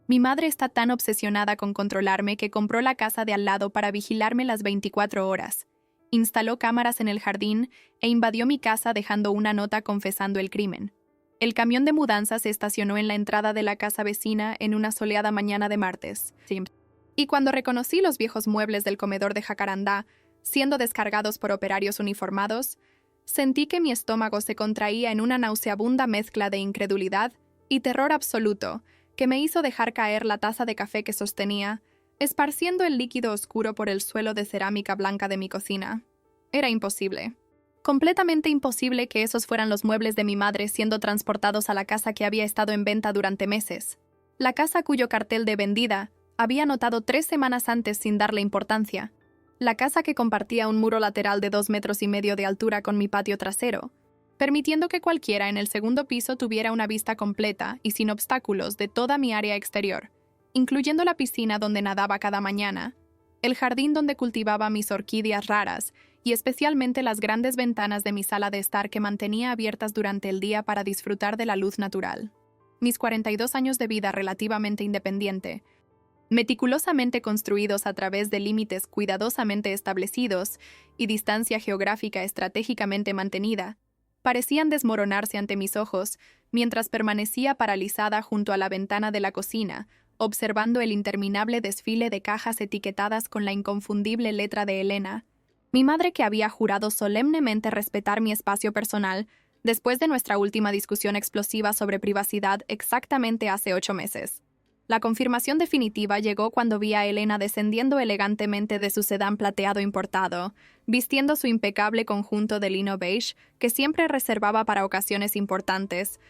Mi madre está tan obsesionada con controlarme que compró la casa de al lado para vigilarme las 24 horas. Instaló cámaras en el jardín e invadió mi casa dejando una nota confesando el crimen. El camión de mudanza se estacionó en la entrada de la casa vecina en una soleada mañana de martes. Y cuando reconocí los viejos muebles del comedor de jacarandá, siendo descargados por operarios uniformados, sentí que mi estómago se contraía en una nauseabunda mezcla de incredulidad y terror absoluto, que me hizo dejar caer la taza de café que sostenía, esparciendo el líquido oscuro por el suelo de cerámica blanca de mi cocina. Era imposible. Completamente imposible que esos fueran los muebles de mi madre siendo transportados a la casa que había estado en venta durante meses. La casa cuyo cartel de vendida había notado 3 semanas antes sin darle importancia. La casa que compartía un muro lateral de 2,5 metros de altura con mi patio trasero, permitiendo que cualquiera en el segundo piso tuviera una vista completa y sin obstáculos de toda mi área exterior, incluyendo la piscina donde nadaba cada mañana, el jardín donde cultivaba mis orquídeas raras y especialmente las grandes ventanas de mi sala de estar que mantenía abiertas durante el día para disfrutar de la luz natural. Mis 42 años de vida relativamente independiente, meticulosamente construidos a través de límites cuidadosamente establecidos y distancia geográfica estratégicamente mantenida, parecían desmoronarse ante mis ojos mientras permanecía paralizada junto a la ventana de la cocina, observando el interminable desfile de cajas etiquetadas con la inconfundible letra de Elena, mi madre que había jurado solemnemente respetar mi espacio personal después de nuestra última discusión explosiva sobre privacidad exactamente hace 8 meses. La confirmación definitiva llegó cuando vi a Elena descendiendo elegantemente de su sedán plateado importado, vistiendo su impecable conjunto de lino beige que siempre reservaba para ocasiones importantes,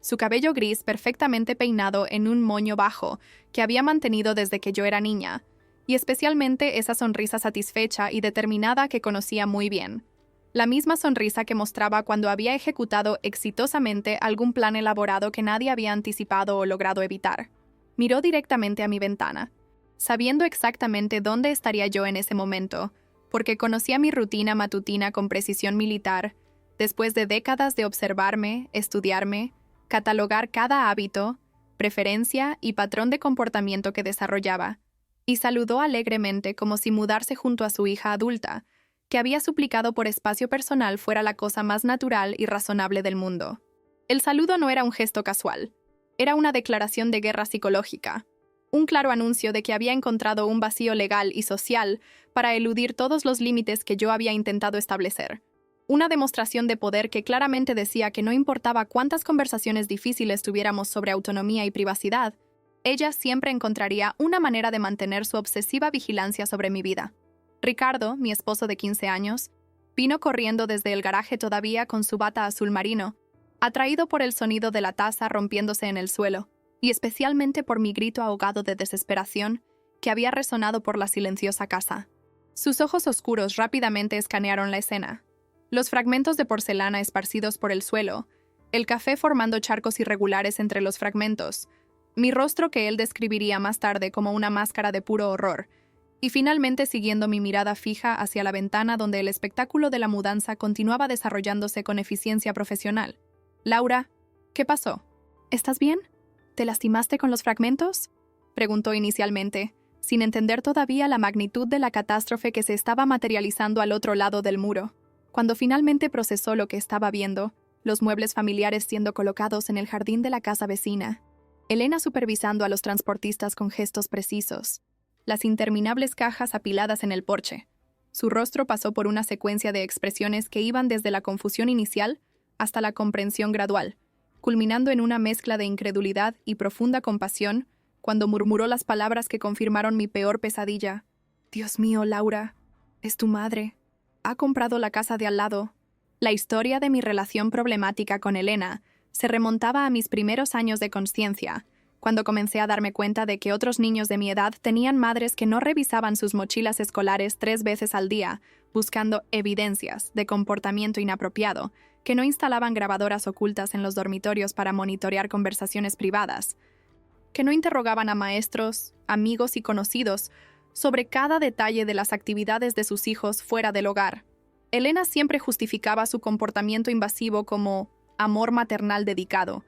su cabello gris perfectamente peinado en un moño bajo que había mantenido desde que yo era niña, y especialmente esa sonrisa satisfecha y determinada que conocía muy bien. La misma sonrisa que mostraba cuando había ejecutado exitosamente algún plan elaborado que nadie había anticipado o logrado evitar. Miró directamente a mi ventana, sabiendo exactamente dónde estaría yo en ese momento, porque conocía mi rutina matutina con precisión militar, después de décadas de observarme, estudiarme, catalogar cada hábito, preferencia y patrón de comportamiento que desarrollaba, y saludó alegremente como si mudarse junto a su hija adulta, que había suplicado por espacio personal fuera la cosa más natural y razonable del mundo. El saludo no era un gesto casual. Era una declaración de guerra psicológica, un claro anuncio de que había encontrado un vacío legal y social para eludir todos los límites que yo había intentado establecer. Una demostración de poder que claramente decía que no importaba cuántas conversaciones difíciles tuviéramos sobre autonomía y privacidad, ella siempre encontraría una manera de mantener su obsesiva vigilancia sobre mi vida. Ricardo, mi esposo de 15 años, vino corriendo desde el garaje todavía con su bata azul marino, atraído por el sonido de la taza rompiéndose en el suelo, y especialmente por mi grito ahogado de desesperación que había resonado por la silenciosa casa. Sus ojos oscuros rápidamente escanearon la escena. Los fragmentos de porcelana esparcidos por el suelo, el café formando charcos irregulares entre los fragmentos, mi rostro que él describiría más tarde como una máscara de puro horror, y finalmente siguiendo mi mirada fija hacia la ventana donde el espectáculo de la mudanza continuaba desarrollándose con eficiencia profesional. «Laura, ¿qué pasó? ¿Estás bien? ¿Te lastimaste con los fragmentos?», preguntó inicialmente, sin entender todavía la magnitud de la catástrofe que se estaba materializando al otro lado del muro. Cuando finalmente procesó lo que estaba viendo, los muebles familiares siendo colocados en el jardín de la casa vecina, Elena supervisando a los transportistas con gestos precisos, las interminables cajas apiladas en el porche. Su rostro pasó por una secuencia de expresiones que iban desde la confusión inicial hasta la comprensión gradual, culminando en una mezcla de incredulidad y profunda compasión cuando murmuró las palabras que confirmaron mi peor pesadilla. «Dios mío, Laura, es tu madre. Ha comprado la casa de al lado». La historia de mi relación problemática con Elena se remontaba a mis primeros años de consciencia, cuando comencé a darme cuenta de que otros niños de mi edad tenían madres que no revisaban sus mochilas escolares 3 veces al día, buscando evidencias de comportamiento inapropiado, que no instalaban grabadoras ocultas en los dormitorios para monitorear conversaciones privadas, que no interrogaban a maestros, amigos y conocidos sobre cada detalle de las actividades de sus hijos fuera del hogar. Elena siempre justificaba su comportamiento invasivo como amor maternal dedicado,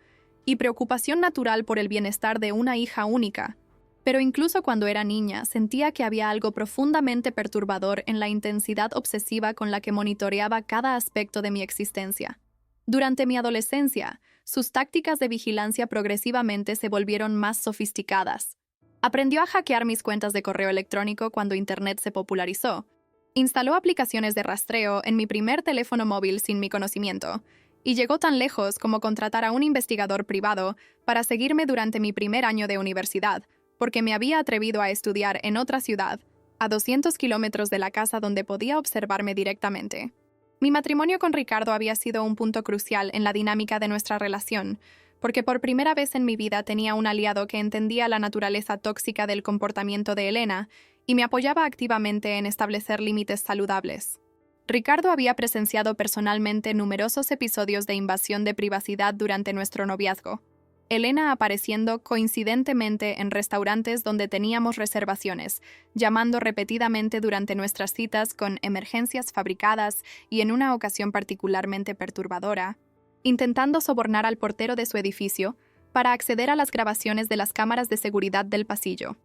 y preocupación natural por el bienestar de una hija única. Pero incluso cuando era niña, sentía que había algo profundamente perturbador en la intensidad obsesiva con la que monitoreaba cada aspecto de mi existencia. Durante mi adolescencia, sus tácticas de vigilancia progresivamente se volvieron más sofisticadas. Aprendió a hackear mis cuentas de correo electrónico cuando Internet se popularizó. Instaló aplicaciones de rastreo en mi primer teléfono móvil sin mi conocimiento, y llegó tan lejos como contratar a un investigador privado para seguirme durante mi primer año de universidad, porque me había atrevido a estudiar en otra ciudad, a 200 kilómetros de la casa donde podía observarme directamente. Mi matrimonio con Ricardo había sido un punto crucial en la dinámica de nuestra relación, porque por primera vez en mi vida tenía un aliado que entendía la naturaleza tóxica del comportamiento de Elena y me apoyaba activamente en establecer límites saludables. Ricardo había presenciado personalmente numerosos episodios de invasión de privacidad durante nuestro noviazgo, Elena apareciendo coincidentemente en restaurantes donde teníamos reservaciones, llamando repetidamente durante nuestras citas con emergencias fabricadas y en una ocasión particularmente perturbadora, intentando sobornar al portero de su edificio para acceder a las grabaciones de las cámaras de seguridad del pasillo.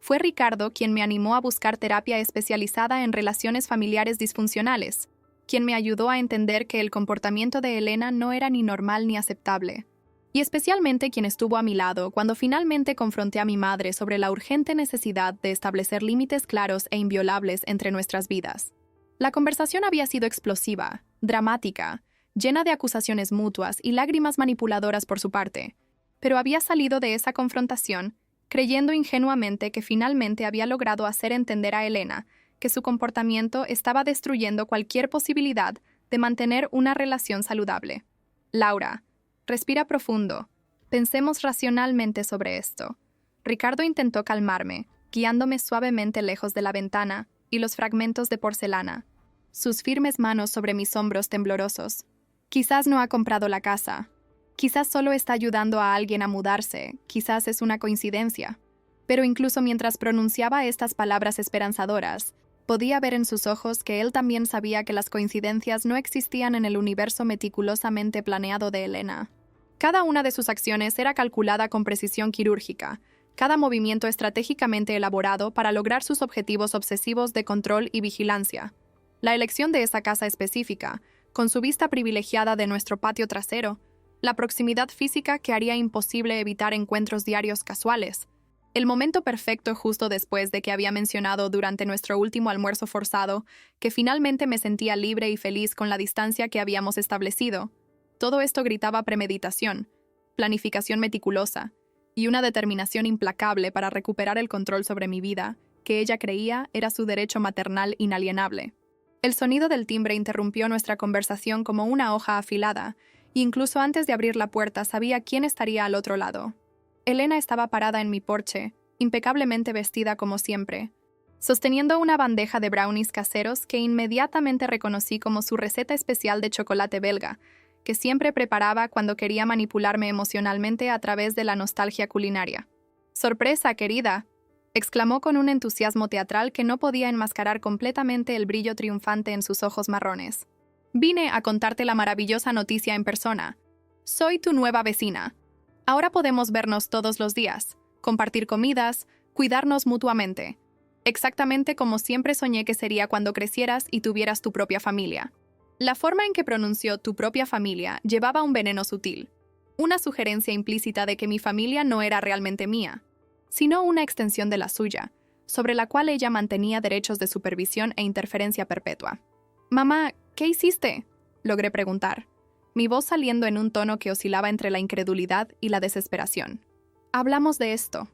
Fue Ricardo quien me animó a buscar terapia especializada en relaciones familiares disfuncionales, quien me ayudó a entender que el comportamiento de Elena no era ni normal ni aceptable. Y especialmente quien estuvo a mi lado cuando finalmente confronté a mi madre sobre la urgente necesidad de establecer límites claros e inviolables entre nuestras vidas. La conversación había sido explosiva, dramática, llena de acusaciones mutuas y lágrimas manipuladoras por su parte, pero había salido de esa confrontación creyendo ingenuamente que finalmente había logrado hacer entender a Elena que su comportamiento estaba destruyendo cualquier posibilidad de mantener una relación saludable. Laura, respira profundo. Pensemos racionalmente sobre esto. Ricardo intentó calmarme, guiándome suavemente lejos de la ventana y los fragmentos de porcelana, sus firmes manos sobre mis hombros temblorosos. Quizás no ha comprado la casa. Quizás solo está ayudando a alguien a mudarse. Quizás es una coincidencia. Pero incluso mientras pronunciaba estas palabras esperanzadoras, podía ver en sus ojos que él también sabía que las coincidencias no existían en el universo meticulosamente planeado de Elena. Cada una de sus acciones era calculada con precisión quirúrgica, cada movimiento estratégicamente elaborado para lograr sus objetivos obsesivos de control y vigilancia. La elección de esa casa específica, con su vista privilegiada de nuestro patio trasero, la proximidad física que haría imposible evitar encuentros diarios casuales, el momento perfecto justo después de que había mencionado durante nuestro último almuerzo forzado que finalmente me sentía libre y feliz con la distancia que habíamos establecido. Todo esto gritaba premeditación, planificación meticulosa y una determinación implacable para recuperar el control sobre mi vida, que ella creía era su derecho maternal inalienable. El sonido del timbre interrumpió nuestra conversación como una hoja afilada, e incluso antes de abrir la puerta sabía quién estaría al otro lado. Elena estaba parada en mi porche, impecablemente vestida como siempre, sosteniendo una bandeja de brownies caseros que inmediatamente reconocí como su receta especial de chocolate belga, que siempre preparaba cuando quería manipularme emocionalmente a través de la nostalgia culinaria. «¡Sorpresa, querida!», exclamó con un entusiasmo teatral que no podía enmascarar completamente el brillo triunfante en sus ojos marrones. «Vine a contarte la maravillosa noticia en persona. Soy tu nueva vecina. Ahora podemos vernos todos los días, compartir comidas, cuidarnos mutuamente. Exactamente como siempre soñé que sería cuando crecieras y tuvieras tu propia familia». La forma en que pronunció «tu propia familia» llevaba un veneno sutil, una sugerencia implícita de que mi familia no era realmente mía, sino una extensión de la suya, sobre la cual ella mantenía derechos de supervisión e interferencia perpetua. «Mamá, ¿qué hiciste?», logré preguntar, mi voz saliendo en un tono que oscilaba entre la incredulidad y la desesperación. «Hablamos de esto.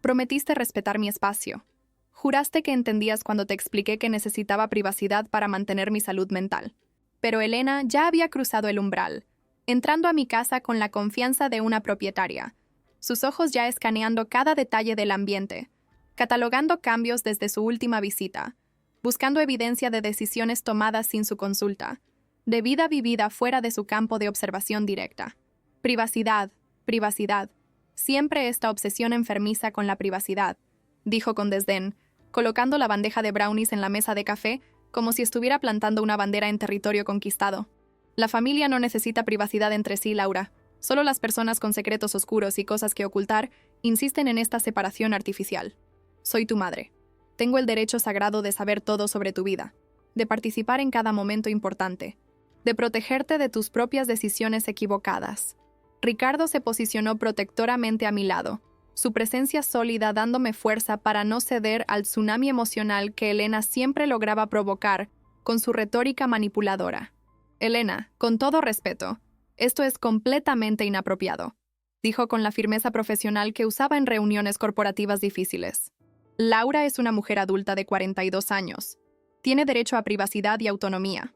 Prometiste respetar mi espacio. Juraste que entendías cuando te expliqué que necesitaba privacidad para mantener mi salud mental». Pero Elena ya había cruzado el umbral, entrando a mi casa con la confianza de una propietaria, sus ojos ya escaneando cada detalle del ambiente, catalogando cambios desde su última visita, buscando evidencia de decisiones tomadas sin su consulta, de vida vivida fuera de su campo de observación directa. Privacidad, privacidad, siempre esta obsesión enfermiza con la privacidad, dijo con desdén, colocando la bandeja de brownies en la mesa de café como si estuviera plantando una bandera en territorio conquistado. La familia no necesita privacidad entre sí, Laura. Solo las personas con secretos oscuros y cosas que ocultar insisten en esta separación artificial. Soy tu madre. Tengo el derecho sagrado de saber todo sobre tu vida, de participar en cada momento importante, de protegerte de tus propias decisiones equivocadas. Ricardo se posicionó protectoramente a mi lado, su presencia sólida dándome fuerza para no ceder al tsunami emocional que Elena siempre lograba provocar con su retórica manipuladora. Elena, con todo respeto, esto es completamente inapropiado, dijo con la firmeza profesional que usaba en reuniones corporativas difíciles. Laura es una mujer adulta de 42 años. Tiene derecho a privacidad y autonomía.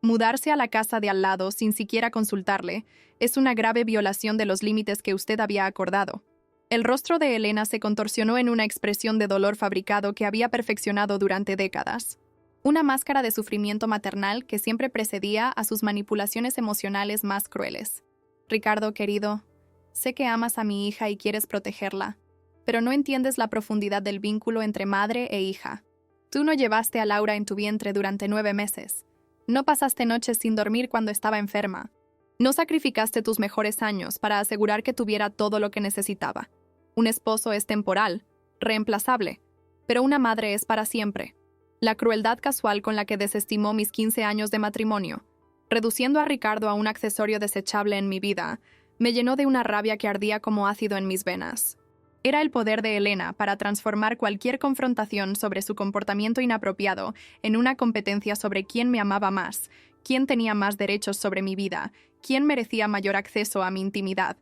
Mudarse a la casa de al lado sin siquiera consultarle es una grave violación de los límites que usted había acordado. El rostro de Elena se contorsionó en una expresión de dolor fabricado que había perfeccionado durante décadas. Una máscara de sufrimiento maternal que siempre precedía a sus manipulaciones emocionales más crueles. Ricardo, querido, sé que amas a mi hija y quieres protegerla, pero no entiendes la profundidad del vínculo entre madre e hija. Tú no llevaste a Laura en tu vientre durante 9 meses. No pasaste noches sin dormir cuando estaba enferma. No sacrificaste tus mejores años para asegurar que tuviera todo lo que necesitaba. Un esposo es temporal, reemplazable, pero una madre es para siempre. La crueldad casual con la que desestimó mis 15 años de matrimonio, reduciendo a Ricardo a un accesorio desechable en mi vida, me llenó de una rabia que ardía como ácido en mis venas. Era el poder de Elena para transformar cualquier confrontación sobre su comportamiento inapropiado en una competencia sobre quién me amaba más, quién tenía más derechos sobre mi vida, quién merecía mayor acceso a mi intimidad.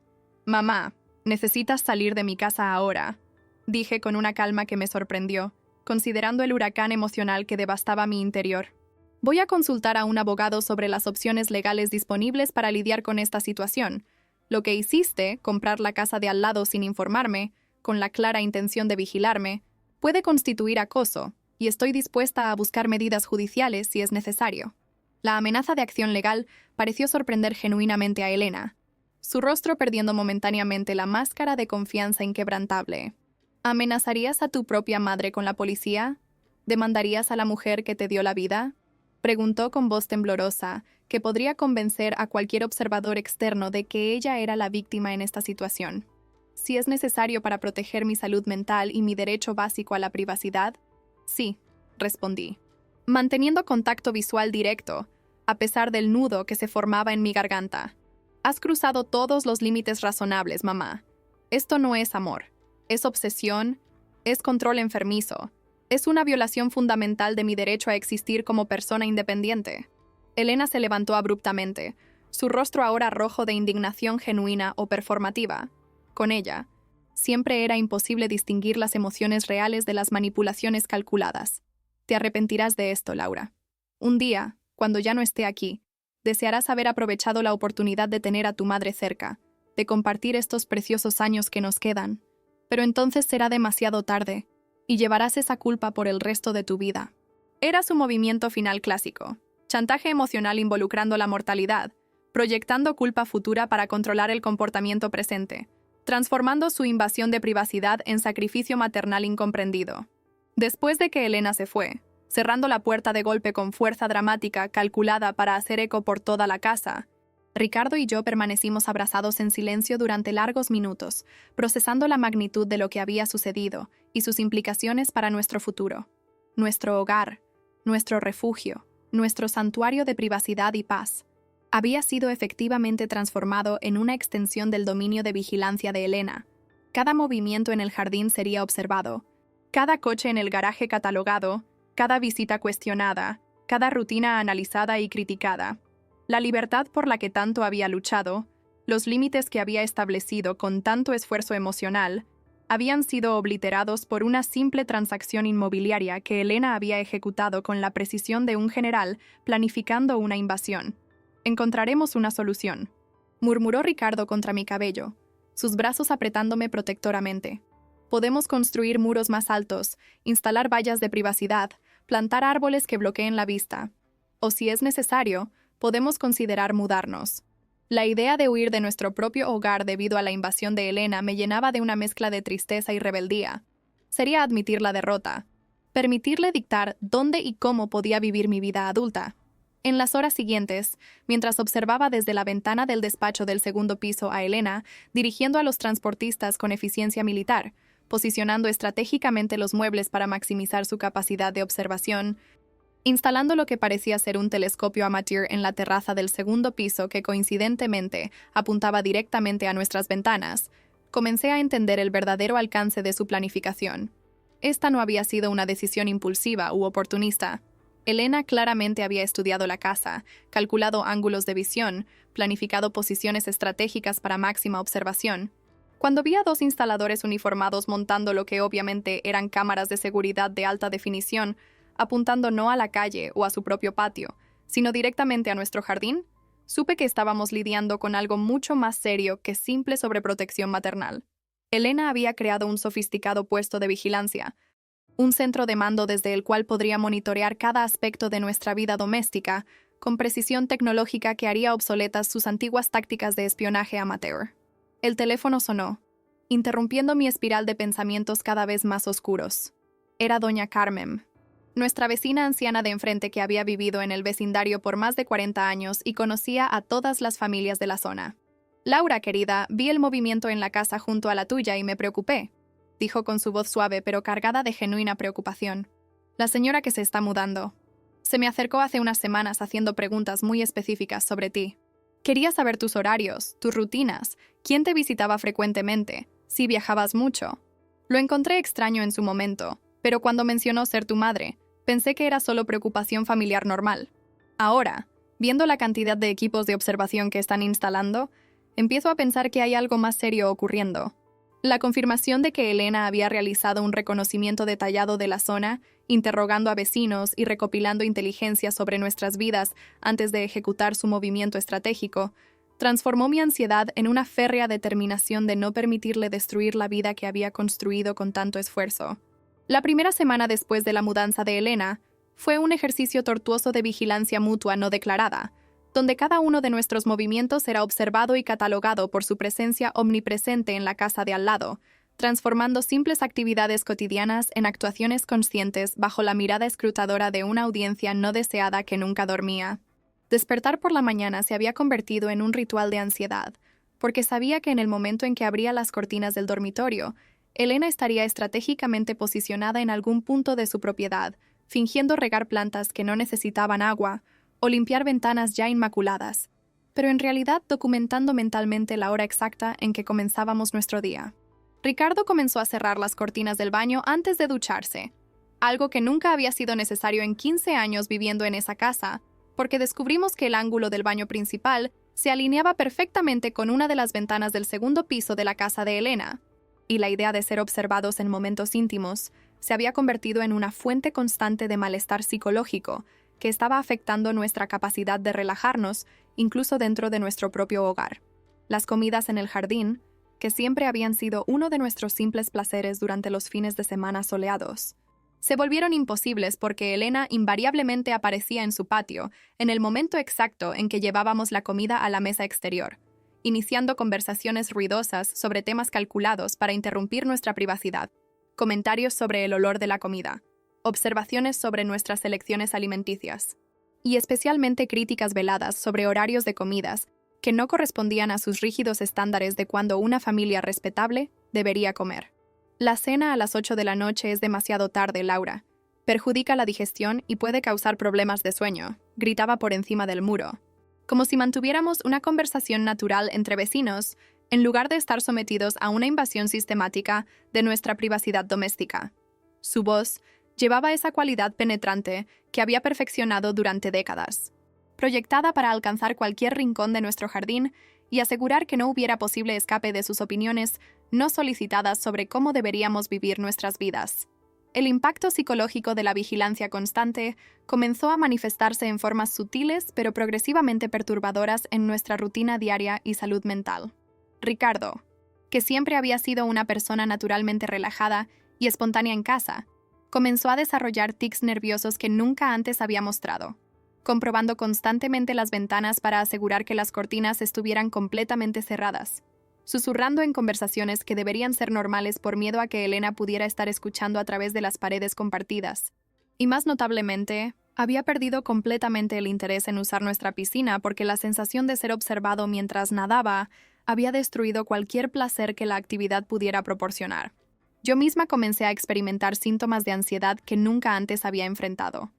«Mamá, necesitas salir de mi casa ahora», dije con una calma que me sorprendió, considerando el huracán emocional que devastaba mi interior. «Voy a consultar a un abogado sobre las opciones legales disponibles para lidiar con esta situación. Lo que hiciste, comprar la casa de al lado sin informarme, con la clara intención de vigilarme, puede constituir acoso, y estoy dispuesta a buscar medidas judiciales si es necesario». La amenaza de acción legal pareció sorprender genuinamente a Elena, su rostro perdiendo momentáneamente la máscara de confianza inquebrantable. ¿Amenazarías a tu propia madre con la policía? ¿Demandarías a la mujer que te dio la vida? Preguntó con voz temblorosa, que podría convencer a cualquier observador externo de que ella era la víctima en esta situación. Si es necesario para proteger mi salud mental y mi derecho básico a la privacidad, sí, respondí, manteniendo contacto visual directo, a pesar del nudo que se formaba en mi garganta. Has cruzado todos los límites razonables, mamá. Esto no es amor, es obsesión, es control enfermizo, es una violación fundamental de mi derecho a existir como persona independiente. Elena se levantó abruptamente, su rostro ahora rojo de indignación genuina o performativa. Con ella, siempre era imposible distinguir las emociones reales de las manipulaciones calculadas. Te arrepentirás de esto, Laura. Un día, cuando ya no esté aquí, desearás haber aprovechado la oportunidad de tener a tu madre cerca, de compartir estos preciosos años que nos quedan. Pero entonces será demasiado tarde, y llevarás esa culpa por el resto de tu vida. Era su movimiento final clásico, chantaje emocional involucrando la mortalidad, proyectando culpa futura para controlar el comportamiento presente, transformando su invasión de privacidad en sacrificio maternal incomprendido. Después de que Elena se fue, cerrando la puerta de golpe con fuerza dramática calculada para hacer eco por toda la casa, Ricardo y yo permanecimos abrazados en silencio durante largos minutos, procesando la magnitud de lo que había sucedido y sus implicaciones para nuestro futuro, nuestro hogar, nuestro refugio, nuestro santuario de privacidad y paz. Había sido efectivamente transformado en una extensión del dominio de vigilancia de Elena. Cada movimiento en el jardín sería observado, cada coche en el garaje catalogado, cada visita cuestionada, cada rutina analizada y criticada. La libertad por la que tanto había luchado, los límites que había establecido con tanto esfuerzo emocional, habían sido obliterados por una simple transacción inmobiliaria que Elena había ejecutado con la precisión de un general planificando una invasión. «Encontraremos una solución», murmuró Ricardo contra mi cabello, sus brazos apretándome protectoramente. «Podemos construir muros más altos, instalar vallas de privacidad, plantar árboles que bloqueen la vista. O si es necesario, podemos considerar mudarnos». La idea de huir de nuestro propio hogar debido a la invasión de Elena me llenaba de una mezcla de tristeza y rebeldía. Sería admitir la derrota, permitirle dictar dónde y cómo podía vivir mi vida adulta. En las horas siguientes, mientras observaba desde la ventana del despacho del segundo piso a Elena, dirigiendo a los transportistas con eficiencia militar, posicionando estratégicamente los muebles para maximizar su capacidad de observación, instalando lo que parecía ser un telescopio amateur en la terraza del segundo piso que coincidentemente apuntaba directamente a nuestras ventanas, comencé a entender el verdadero alcance de su planificación. Esta no había sido una decisión impulsiva u oportunista. Elena claramente había estudiado la casa, calculado ángulos de visión, planificado posiciones estratégicas para máxima observación. Cuando vi a dos instaladores uniformados montando lo que obviamente eran cámaras de seguridad de alta definición, apuntando no a la calle o a su propio patio, sino directamente a nuestro jardín, supe que estábamos lidiando con algo mucho más serio que simple sobreprotección maternal. Elena había creado un sofisticado puesto de vigilancia, un centro de mando desde el cual podría monitorear cada aspecto de nuestra vida doméstica, con precisión tecnológica que haría obsoletas sus antiguas tácticas de espionaje amateur. El teléfono sonó, interrumpiendo mi espiral de pensamientos cada vez más oscuros. Era doña Carmen, nuestra vecina anciana de enfrente que había vivido en el vecindario por más de 40 años y conocía a todas las familias de la zona. «Laura, querida, vi el movimiento en la casa junto a la tuya y me preocupé», dijo con su voz suave pero cargada de genuina preocupación. «La señora que se está mudando. Se me acercó hace unas semanas haciendo preguntas muy específicas sobre ti. Quería saber tus horarios, tus rutinas, quién te visitaba frecuentemente, si viajabas mucho. Lo encontré extraño en su momento, pero cuando mencionó ser tu madre, pensé que era solo preocupación familiar normal. Ahora, viendo la cantidad de equipos de observación que están instalando, empiezo a pensar que hay algo más serio ocurriendo. La confirmación de que Elena había realizado un reconocimiento detallado de la zona, interrogando a vecinos y recopilando inteligencia sobre nuestras vidas antes de ejecutar su movimiento estratégico, transformó mi ansiedad en una férrea determinación de no permitirle destruir la vida que había construido con tanto esfuerzo. La primera semana después de la mudanza de Elena fue un ejercicio tortuoso de vigilancia mutua no declarada, donde cada uno de nuestros movimientos era observado y catalogado por su presencia omnipresente en la casa de al lado, transformando simples actividades cotidianas en actuaciones conscientes bajo la mirada escrutadora de una audiencia no deseada que nunca dormía. Despertar por la mañana se había convertido en un ritual de ansiedad, porque sabía que en el momento en que abría las cortinas del dormitorio, Elena estaría estratégicamente posicionada en algún punto de su propiedad, fingiendo regar plantas que no necesitaban agua, o limpiar ventanas ya inmaculadas, pero en realidad documentando mentalmente la hora exacta en que comenzábamos nuestro día. Ricardo comenzó a cerrar las cortinas del baño antes de ducharse, algo que nunca había sido necesario en 15 años viviendo en esa casa, porque descubrimos que el ángulo del baño principal se alineaba perfectamente con una de las ventanas del segundo piso de la casa de Elena, y la idea de ser observados en momentos íntimos se había convertido en una fuente constante de malestar psicológico que estaba afectando nuestra capacidad de relajarnos, incluso dentro de nuestro propio hogar. Las comidas en el jardín, que siempre habían sido uno de nuestros simples placeres durante los fines de semana soleados, se volvieron imposibles porque Elena invariablemente aparecía en su patio en el momento exacto en que llevábamos la comida a la mesa exterior, iniciando conversaciones ruidosas sobre temas calculados para interrumpir nuestra privacidad, comentarios sobre el olor de la comida, observaciones sobre nuestras elecciones alimenticias, y especialmente críticas veladas sobre horarios de comidas que no correspondían a sus rígidos estándares de cuando una familia respetable debería comer. La cena a las 8 de la noche es demasiado tarde, Laura. Perjudica la digestión y puede causar problemas de sueño, gritaba por encima del muro, como si mantuviéramos una conversación natural entre vecinos, en lugar de estar sometidos a una invasión sistemática de nuestra privacidad doméstica. Su voz llevaba esa cualidad penetrante que había perfeccionado durante décadas, proyectada para alcanzar cualquier rincón de nuestro jardín y asegurar que no hubiera posible escape de sus opiniones no solicitadas sobre cómo deberíamos vivir nuestras vidas. El impacto psicológico de la vigilancia constante comenzó a manifestarse en formas sutiles pero progresivamente perturbadoras en nuestra rutina diaria y salud mental. Ricardo, que siempre había sido una persona naturalmente relajada y espontánea en casa, comenzó a desarrollar tics nerviosos que nunca antes había mostrado, comprobando constantemente las ventanas para asegurar que las cortinas estuvieran completamente cerradas, susurrando en conversaciones que deberían ser normales por miedo a que Elena pudiera estar escuchando a través de las paredes compartidas. Y más notablemente, Había perdido completamente el interés en usar nuestra piscina porque la sensación de ser observado mientras nadaba había destruido cualquier placer que la actividad pudiera proporcionar. Yo misma comencé a experimentar síntomas de ansiedad que nunca antes había enfrentado,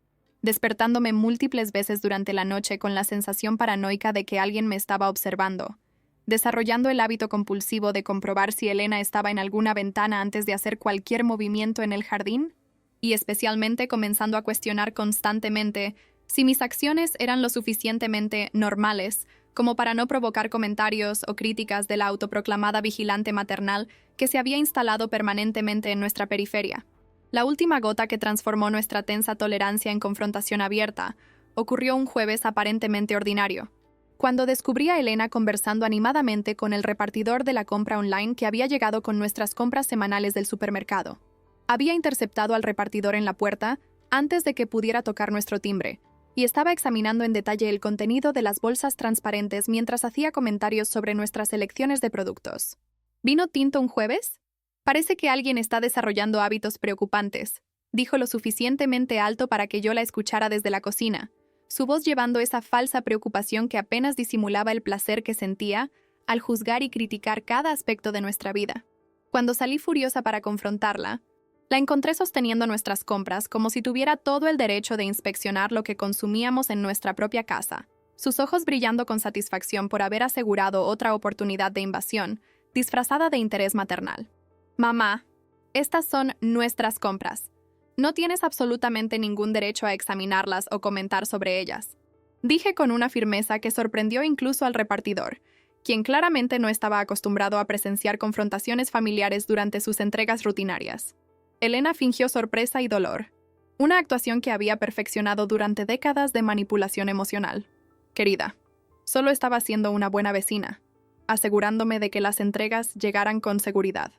despertándome múltiples veces durante la noche con la sensación paranoica de que alguien me estaba observando, desarrollando el hábito compulsivo de comprobar si Elena estaba en alguna ventana antes de hacer cualquier movimiento en el jardín, y especialmente comenzando a cuestionar constantemente si mis acciones eran lo suficientemente normales como para no provocar comentarios o críticas de la autoproclamada vigilante maternal que se había instalado permanentemente en nuestra periferia. La última gota que transformó nuestra tensa tolerancia en confrontación abierta ocurrió un jueves aparentemente ordinario, cuando descubrí a Elena conversando animadamente con el repartidor de la compra online que había llegado con nuestras compras semanales del supermercado. Había interceptado al repartidor en la puerta antes de que pudiera tocar nuestro timbre, y estaba examinando en detalle el contenido de las bolsas transparentes mientras hacía comentarios sobre nuestras selecciones de productos. ¿Vino tinto un jueves? Parece que alguien está desarrollando hábitos preocupantes, dijo lo suficientemente alto para que yo la escuchara desde la cocina, su voz llevando esa falsa preocupación que apenas disimulaba el placer que sentía al juzgar y criticar cada aspecto de nuestra vida. Cuando salí furiosa para confrontarla, la encontré sosteniendo nuestras compras como si tuviera todo el derecho de inspeccionar lo que consumíamos en nuestra propia casa, sus ojos brillando con satisfacción por haber asegurado otra oportunidad de invasión, disfrazada de interés maternal. Mamá, estas son nuestras compras. No tienes absolutamente ningún derecho a examinarlas o comentar sobre ellas. Dije con una firmeza que sorprendió incluso al repartidor, quien claramente no estaba acostumbrado a presenciar confrontaciones familiares durante sus entregas rutinarias. Elena fingió sorpresa y dolor, una actuación que había perfeccionado durante décadas de manipulación emocional. Querida, solo estaba siendo una buena vecina, asegurándome de que las entregas llegaran con seguridad.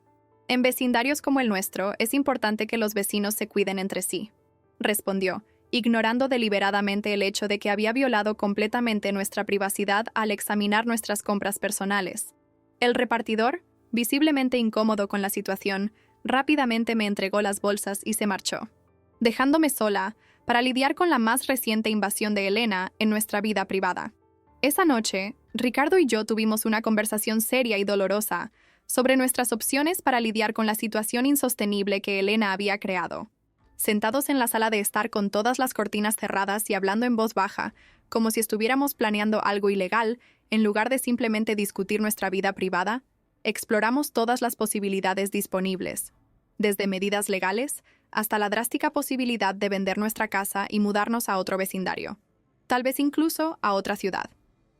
En vecindarios como el nuestro, es importante que los vecinos se cuiden entre sí, respondió, ignorando deliberadamente el hecho de que había violado completamente nuestra privacidad al examinar nuestras compras personales. El repartidor, visiblemente incómodo con la situación, rápidamente me entregó las bolsas y se marchó, dejándome sola para lidiar con la más reciente invasión de Elena en nuestra vida privada. Esa noche, Ricardo y yo tuvimos una conversación seria y dolorosa sobre nuestras opciones para lidiar con la situación insostenible que Elena había creado. Sentados en la sala de estar con todas las cortinas cerradas y hablando en voz baja, como si estuviéramos planeando algo ilegal, en lugar de simplemente discutir nuestra vida privada, exploramos todas las posibilidades disponibles, desde medidas legales hasta la drástica posibilidad de vender nuestra casa y mudarnos a otro vecindario, tal vez incluso a otra ciudad.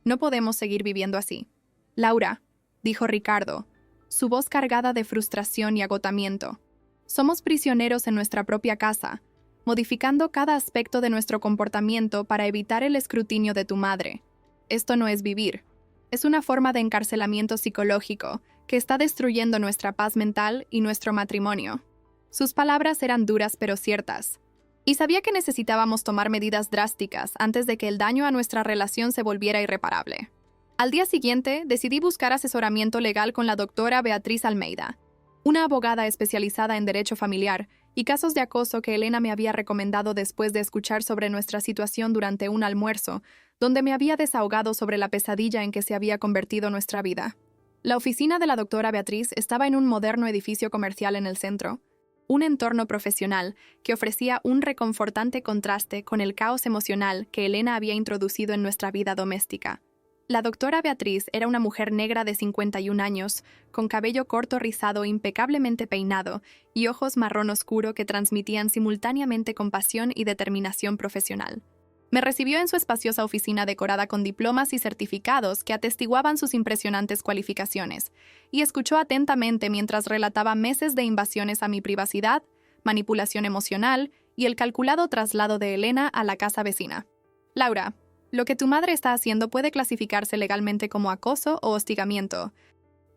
No podemos seguir viviendo así. Laura, dijo Ricardo, su voz cargada de frustración y agotamiento. Somos prisioneros en nuestra propia casa, modificando cada aspecto de nuestro comportamiento para evitar el escrutinio de tu madre. Esto no es vivir. Es una forma de encarcelamiento psicológico que está destruyendo nuestra paz mental y nuestro matrimonio. Sus palabras eran duras pero ciertas, y sabía que necesitábamos tomar medidas drásticas antes de que el daño a nuestra relación se volviera irreparable. Al día siguiente, decidí buscar asesoramiento legal con la doctora Beatriz Almeida, una abogada especializada en derecho familiar y casos de acoso que Elena me había recomendado después de escuchar sobre nuestra situación durante un almuerzo, donde me había desahogado sobre la pesadilla en que se había convertido nuestra vida. La oficina de la doctora Beatriz estaba en un moderno edificio comercial en el centro, un entorno profesional que ofrecía un reconfortante contraste con el caos emocional que Elena había introducido en nuestra vida doméstica. La doctora Beatriz era una mujer negra de 51 años, con cabello corto rizado impecablemente peinado y ojos marrón oscuro que transmitían simultáneamente compasión y determinación profesional. Me recibió en su espaciosa oficina decorada con diplomas y certificados que atestiguaban sus impresionantes cualificaciones, y escuchó atentamente mientras relataba meses de invasiones a mi privacidad, manipulación emocional y el calculado traslado de Elena a la casa vecina. Laura, lo que tu madre está haciendo puede clasificarse legalmente como acoso o hostigamiento,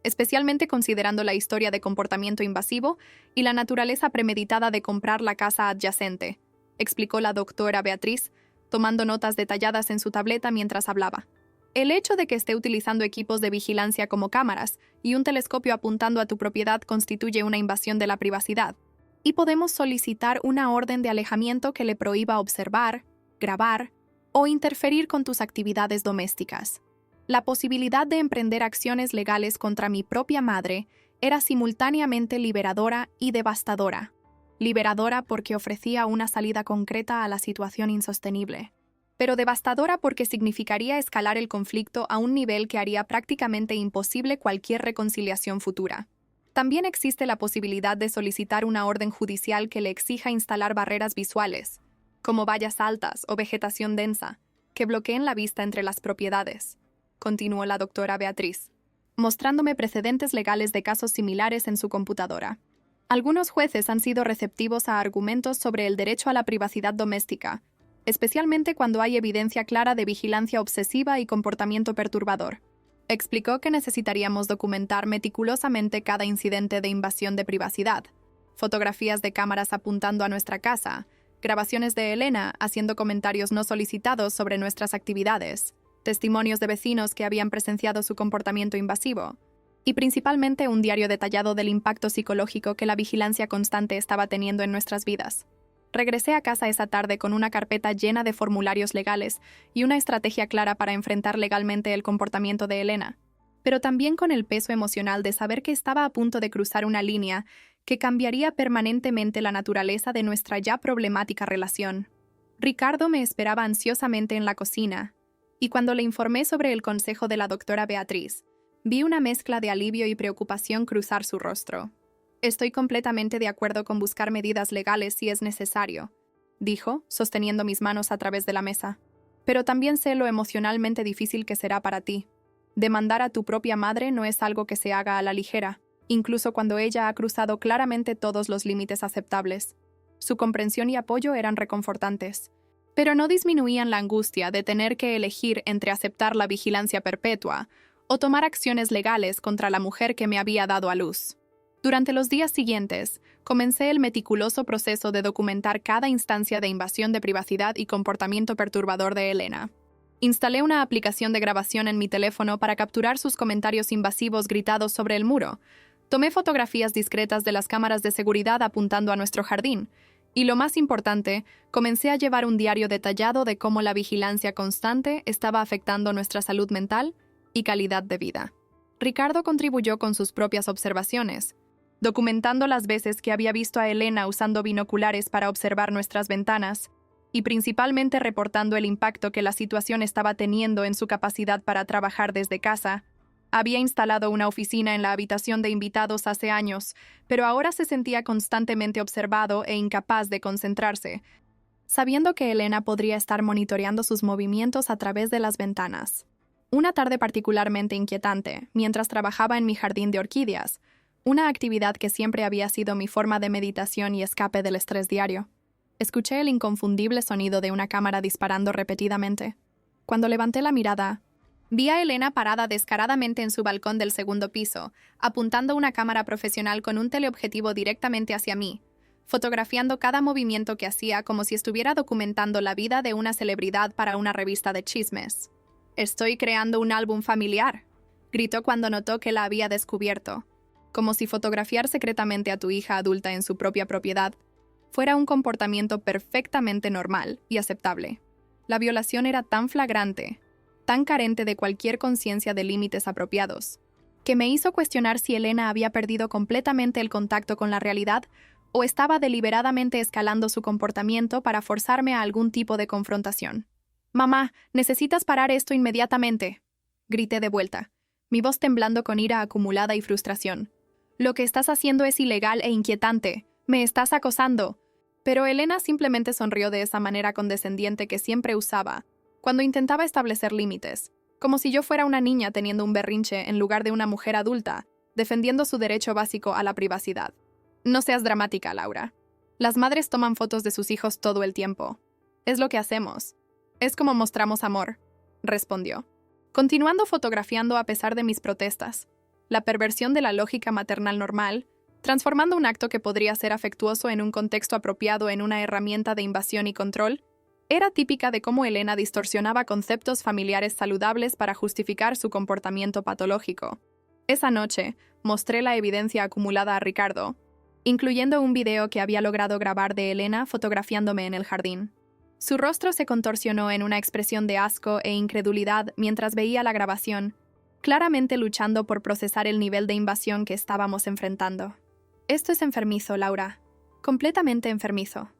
especialmente considerando la historia de comportamiento invasivo y la naturaleza premeditada de comprar la casa adyacente, explicó la doctora Beatriz, tomando notas detalladas en su tableta mientras hablaba. El hecho de que esté utilizando equipos de vigilancia como cámaras y un telescopio apuntando a tu propiedad constituye una invasión de la privacidad, y podemos solicitar una orden de alejamiento que le prohíba observar, grabar o interferir con tus actividades domésticas. La posibilidad de emprender acciones legales contra mi propia madre era simultáneamente liberadora y devastadora. Liberadora porque ofrecía una salida concreta a la situación insostenible, pero devastadora porque significaría escalar el conflicto a un nivel que haría prácticamente imposible cualquier reconciliación futura. También existe la posibilidad de solicitar una orden judicial que le exija instalar barreras visuales, como vallas altas o vegetación densa, que bloqueen la vista entre las propiedades, continuó la doctora Beatriz, mostrándome precedentes legales de casos similares en su computadora. Algunos jueces han sido receptivos a argumentos sobre el derecho a la privacidad doméstica, especialmente cuando hay evidencia clara de vigilancia obsesiva y comportamiento perturbador. Explicó que necesitaríamos documentar meticulosamente cada incidente de invasión de privacidad, fotografías de cámaras apuntando a nuestra casa, grabaciones de Elena haciendo comentarios no solicitados sobre nuestras actividades, testimonios de vecinos que habían presenciado su comportamiento invasivo, y principalmente un diario detallado del impacto psicológico que la vigilancia constante estaba teniendo en nuestras vidas. Regresé a casa esa tarde con una carpeta llena de formularios legales y una estrategia clara para enfrentar legalmente el comportamiento de Elena, pero también con el peso emocional de saber que estaba a punto de cruzar una línea que cambiaría permanentemente la naturaleza de nuestra ya problemática relación. Ricardo me esperaba ansiosamente en la cocina, y cuando le informé sobre el consejo de la doctora Beatriz, vi una mezcla de alivio y preocupación cruzar su rostro. Estoy completamente de acuerdo con buscar medidas legales si es necesario, dijo, sosteniendo mis manos a través de la mesa. Pero también sé lo emocionalmente difícil que será para ti. Demandar a tu propia madre no es algo que se haga a la ligera, incluso cuando ella ha cruzado claramente todos los límites aceptables. Su comprensión y apoyo eran reconfortantes, pero no disminuían la angustia de tener que elegir entre aceptar la vigilancia perpetua o tomar acciones legales contra la mujer que me había dado a luz. Durante los días siguientes, comencé el meticuloso proceso de documentar cada instancia de invasión de privacidad y comportamiento perturbador de Elena. Instalé una aplicación de grabación en mi teléfono para capturar sus comentarios invasivos gritados sobre el muro. Tomé fotografías discretas de las cámaras de seguridad apuntando a nuestro jardín. Y lo más importante, comencé a llevar un diario detallado de cómo la vigilancia constante estaba afectando nuestra salud mental y calidad de vida. Ricardo contribuyó con sus propias observaciones, documentando las veces que había visto a Elena usando binoculares para observar nuestras ventanas, y principalmente reportando el impacto que la situación estaba teniendo en su capacidad para trabajar desde casa. Había instalado una oficina en la habitación de invitados hace años, pero ahora se sentía constantemente observado e incapaz de concentrarse, sabiendo que Elena podría estar monitoreando sus movimientos a través de las ventanas. Una tarde particularmente inquietante, mientras trabajaba en mi jardín de orquídeas, una actividad que siempre había sido mi forma de meditación y escape del estrés diario. Escuché el inconfundible sonido de una cámara disparando repetidamente. Cuando levanté la mirada, vi a Elena parada descaradamente en su balcón del segundo piso, apuntando una cámara profesional con un teleobjetivo directamente hacia mí, fotografiando cada movimiento que hacía como si estuviera documentando la vida de una celebridad para una revista de chismes. «Estoy creando un álbum familiar», gritó cuando notó que la había descubierto, como si fotografiar secretamente a tu hija adulta en su propia propiedad fuera un comportamiento perfectamente normal y aceptable. La violación era tan flagrante, tan carente de cualquier conciencia de límites apropiados, que me hizo cuestionar si Elena había perdido completamente el contacto con la realidad o estaba deliberadamente escalando su comportamiento para forzarme a algún tipo de confrontación. «Mamá, necesitas parar esto inmediatamente», grité de vuelta, mi voz temblando con ira acumulada y frustración. «Lo que estás haciendo es ilegal e inquietante. Me estás acosando». Pero Elena simplemente sonrió de esa manera condescendiente que siempre usaba cuando intentaba establecer límites, como si yo fuera una niña teniendo un berrinche en lugar de una mujer adulta, defendiendo su derecho básico a la privacidad. «No seas dramática, Laura. Las madres toman fotos de sus hijos todo el tiempo. Es lo que hacemos. Es como mostramos amor», respondió, continuando fotografiando a pesar de mis protestas. La perversión de la lógica maternal normal, transformando un acto que podría ser afectuoso en un contexto apropiado en una herramienta de invasión y control, era típica de cómo Elena distorsionaba conceptos familiares saludables para justificar su comportamiento patológico. Esa noche, mostré la evidencia acumulada a Ricardo, incluyendo un video que había logrado grabar de Elena fotografiándome en el jardín. Su rostro se contorsionó en una expresión de asco e incredulidad mientras veía la grabación, claramente luchando por procesar el nivel de invasión que estábamos enfrentando. Esto es enfermizo, Laura. Completamente enfermizo.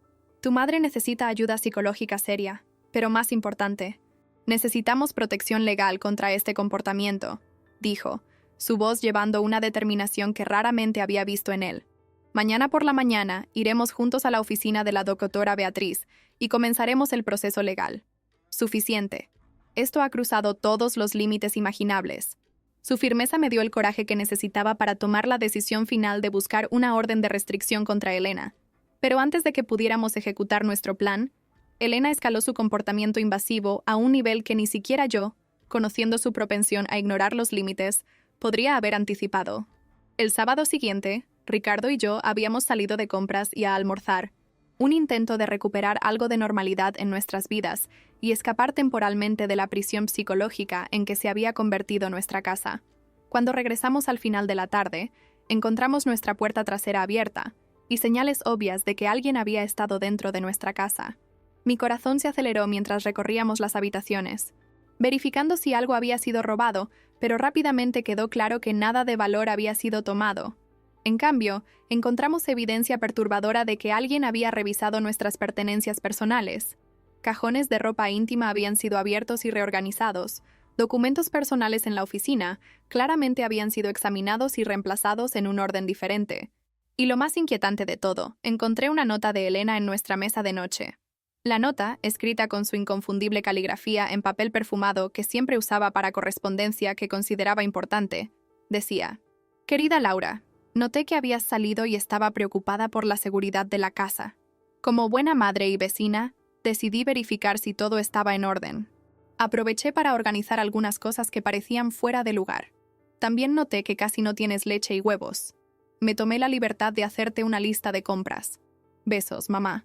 Tu madre necesita ayuda psicológica seria, pero más importante, necesitamos protección legal contra este comportamiento, dijo, su voz llevando una determinación que raramente había visto en él. Mañana por la mañana iremos juntos a la oficina de la doctora Beatriz y comenzaremos el proceso legal. Suficiente. Esto ha cruzado todos los límites imaginables. Su firmeza me dio el coraje que necesitaba para tomar la decisión final de buscar una orden de restricción contra Elena. Pero antes de que pudiéramos ejecutar nuestro plan, Elena escaló su comportamiento invasivo a un nivel que ni siquiera yo, conociendo su propensión a ignorar los límites, podría haber anticipado. El sábado siguiente, Ricardo y yo habíamos salido de compras y a almorzar, un intento de recuperar algo de normalidad en nuestras vidas y escapar temporalmente de la prisión psicológica en que se había convertido nuestra casa. Cuando regresamos al final de la tarde, encontramos nuestra puerta trasera abierta y señales obvias de que alguien había estado dentro de nuestra casa. Mi corazón se aceleró mientras recorríamos las habitaciones, verificando si algo había sido robado, pero rápidamente quedó claro que nada de valor había sido tomado. En cambio, encontramos evidencia perturbadora de que alguien había revisado nuestras pertenencias personales. Cajones de ropa íntima habían sido abiertos y reorganizados. Documentos personales en la oficina claramente habían sido examinados y reemplazados en un orden diferente. Y lo más inquietante de todo, encontré una nota de Elena en nuestra mesa de noche. La nota, escrita con su inconfundible caligrafía en papel perfumado que siempre usaba para correspondencia que consideraba importante, decía: «Querida Laura, noté que habías salido y estaba preocupada por la seguridad de la casa. Como buena madre y vecina, decidí verificar si todo estaba en orden. Aproveché para organizar algunas cosas que parecían fuera de lugar. También noté que casi no tienes leche y huevos. Me tomé la libertad de hacerte una lista de compras. Besos, mamá».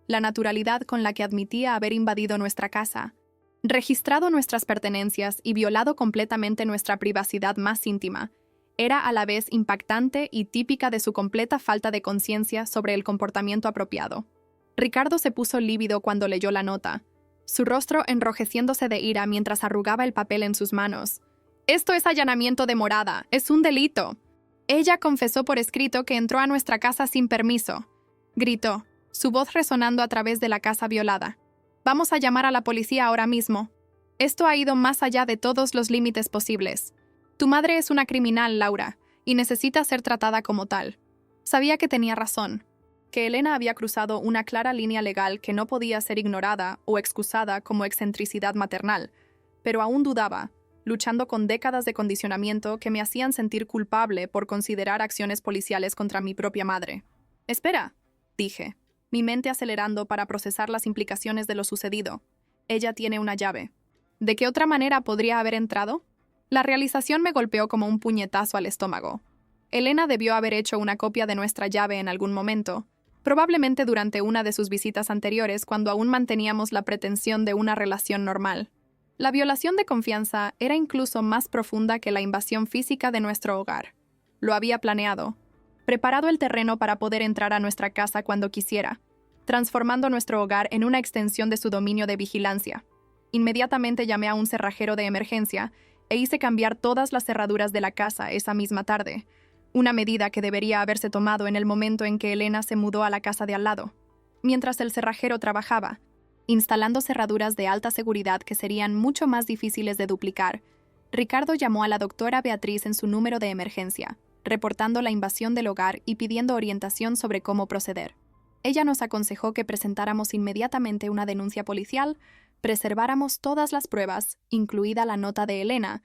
La naturalidad con la que admitía haber invadido nuestra casa, registrado nuestras pertenencias y violado completamente nuestra privacidad más íntima, era a la vez impactante y típica de su completa falta de conciencia sobre el comportamiento apropiado. Ricardo se puso lívido cuando leyó la nota, su rostro enrojeciéndose de ira mientras arrugaba el papel en sus manos. «Esto es allanamiento de morada, es un delito. Ella confesó por escrito que entró a nuestra casa sin permiso», gritó, su voz resonando a través de la casa violada. «Vamos a llamar a la policía ahora mismo. Esto ha ido más allá de todos los límites posibles. Tu madre es una criminal, Laura, y necesita ser tratada como tal». Sabía que tenía razón, que Elena había cruzado una clara línea legal que no podía ser ignorada o excusada como excentricidad maternal, pero aún dudaba, luchando con décadas de condicionamiento que me hacían sentir culpable por considerar acciones policiales contra mi propia madre. «Espera», dije, mi mente acelerando para procesar las implicaciones de lo sucedido. «Ella tiene una llave. ¿De qué otra manera podría haber entrado?» La realización me golpeó como un puñetazo al estómago. Elena debió haber hecho una copia de nuestra llave en algún momento, probablemente durante una de sus visitas anteriores cuando aún manteníamos la pretensión de una relación normal. La violación de confianza era incluso más profunda que la invasión física de nuestro hogar. Lo había planeado, preparado el terreno para poder entrar a nuestra casa cuando quisiera, transformando nuestro hogar en una extensión de su dominio de vigilancia. Inmediatamente llamé a un cerrajero de emergencia e hice cambiar todas las cerraduras de la casa esa misma tarde, una medida que debería haberse tomado en el momento en que Elena se mudó a la casa de al lado. Mientras el cerrajero trabajaba, instalando cerraduras de alta seguridad que serían mucho más difíciles de duplicar, Ricardo llamó a la doctora Beatriz en su número de emergencia, reportando la invasión del hogar y pidiendo orientación sobre cómo proceder. Ella nos aconsejó que presentáramos inmediatamente una denuncia policial, preserváramos todas las pruebas, incluida la nota de Elena,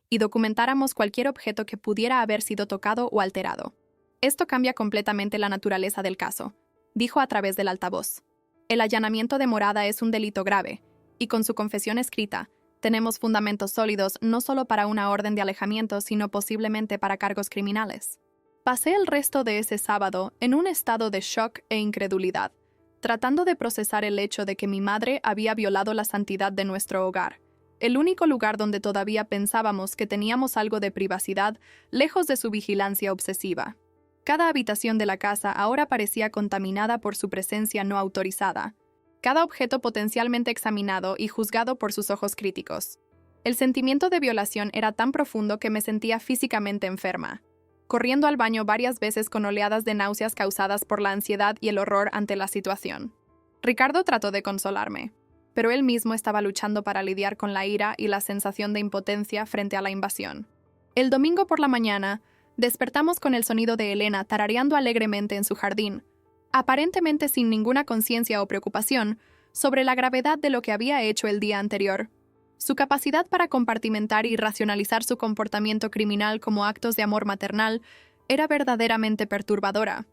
y documentáramos cualquier objeto que pudiera haber sido tocado o alterado. «Esto cambia completamente la naturaleza del caso», dijo a través del altavoz. «El allanamiento de morada es un delito grave, y con su confesión escrita, tenemos fundamentos sólidos no solo para una orden de alejamiento, sino posiblemente para cargos criminales». Pasé el resto de ese sábado en un estado de shock e incredulidad, tratando de procesar el hecho de que mi madre había violado la santidad de nuestro hogar, el único lugar donde todavía pensábamos que teníamos algo de privacidad, lejos de su vigilancia obsesiva. Cada habitación de la casa ahora parecía contaminada por su presencia no autorizada. cada objeto potencialmente examinado y juzgado por sus ojos críticos. El sentimiento de violación era tan profundo que me sentía físicamente enferma, corriendo al baño varias veces con oleadas de náuseas causadas por la ansiedad y el horror ante la situación. Ricardo trató de consolarme, pero él mismo estaba luchando para lidiar con la ira y la sensación de impotencia frente a la invasión. El domingo por la mañana, despertamos con el sonido de Elena tarareando alegremente en su jardín, aparentemente sin ninguna conciencia o preocupación sobre la gravedad de lo que había hecho el día anterior. Su capacidad para compartimentar y racionalizar su comportamiento criminal como actos de amor maternal era verdaderamente perturbadora,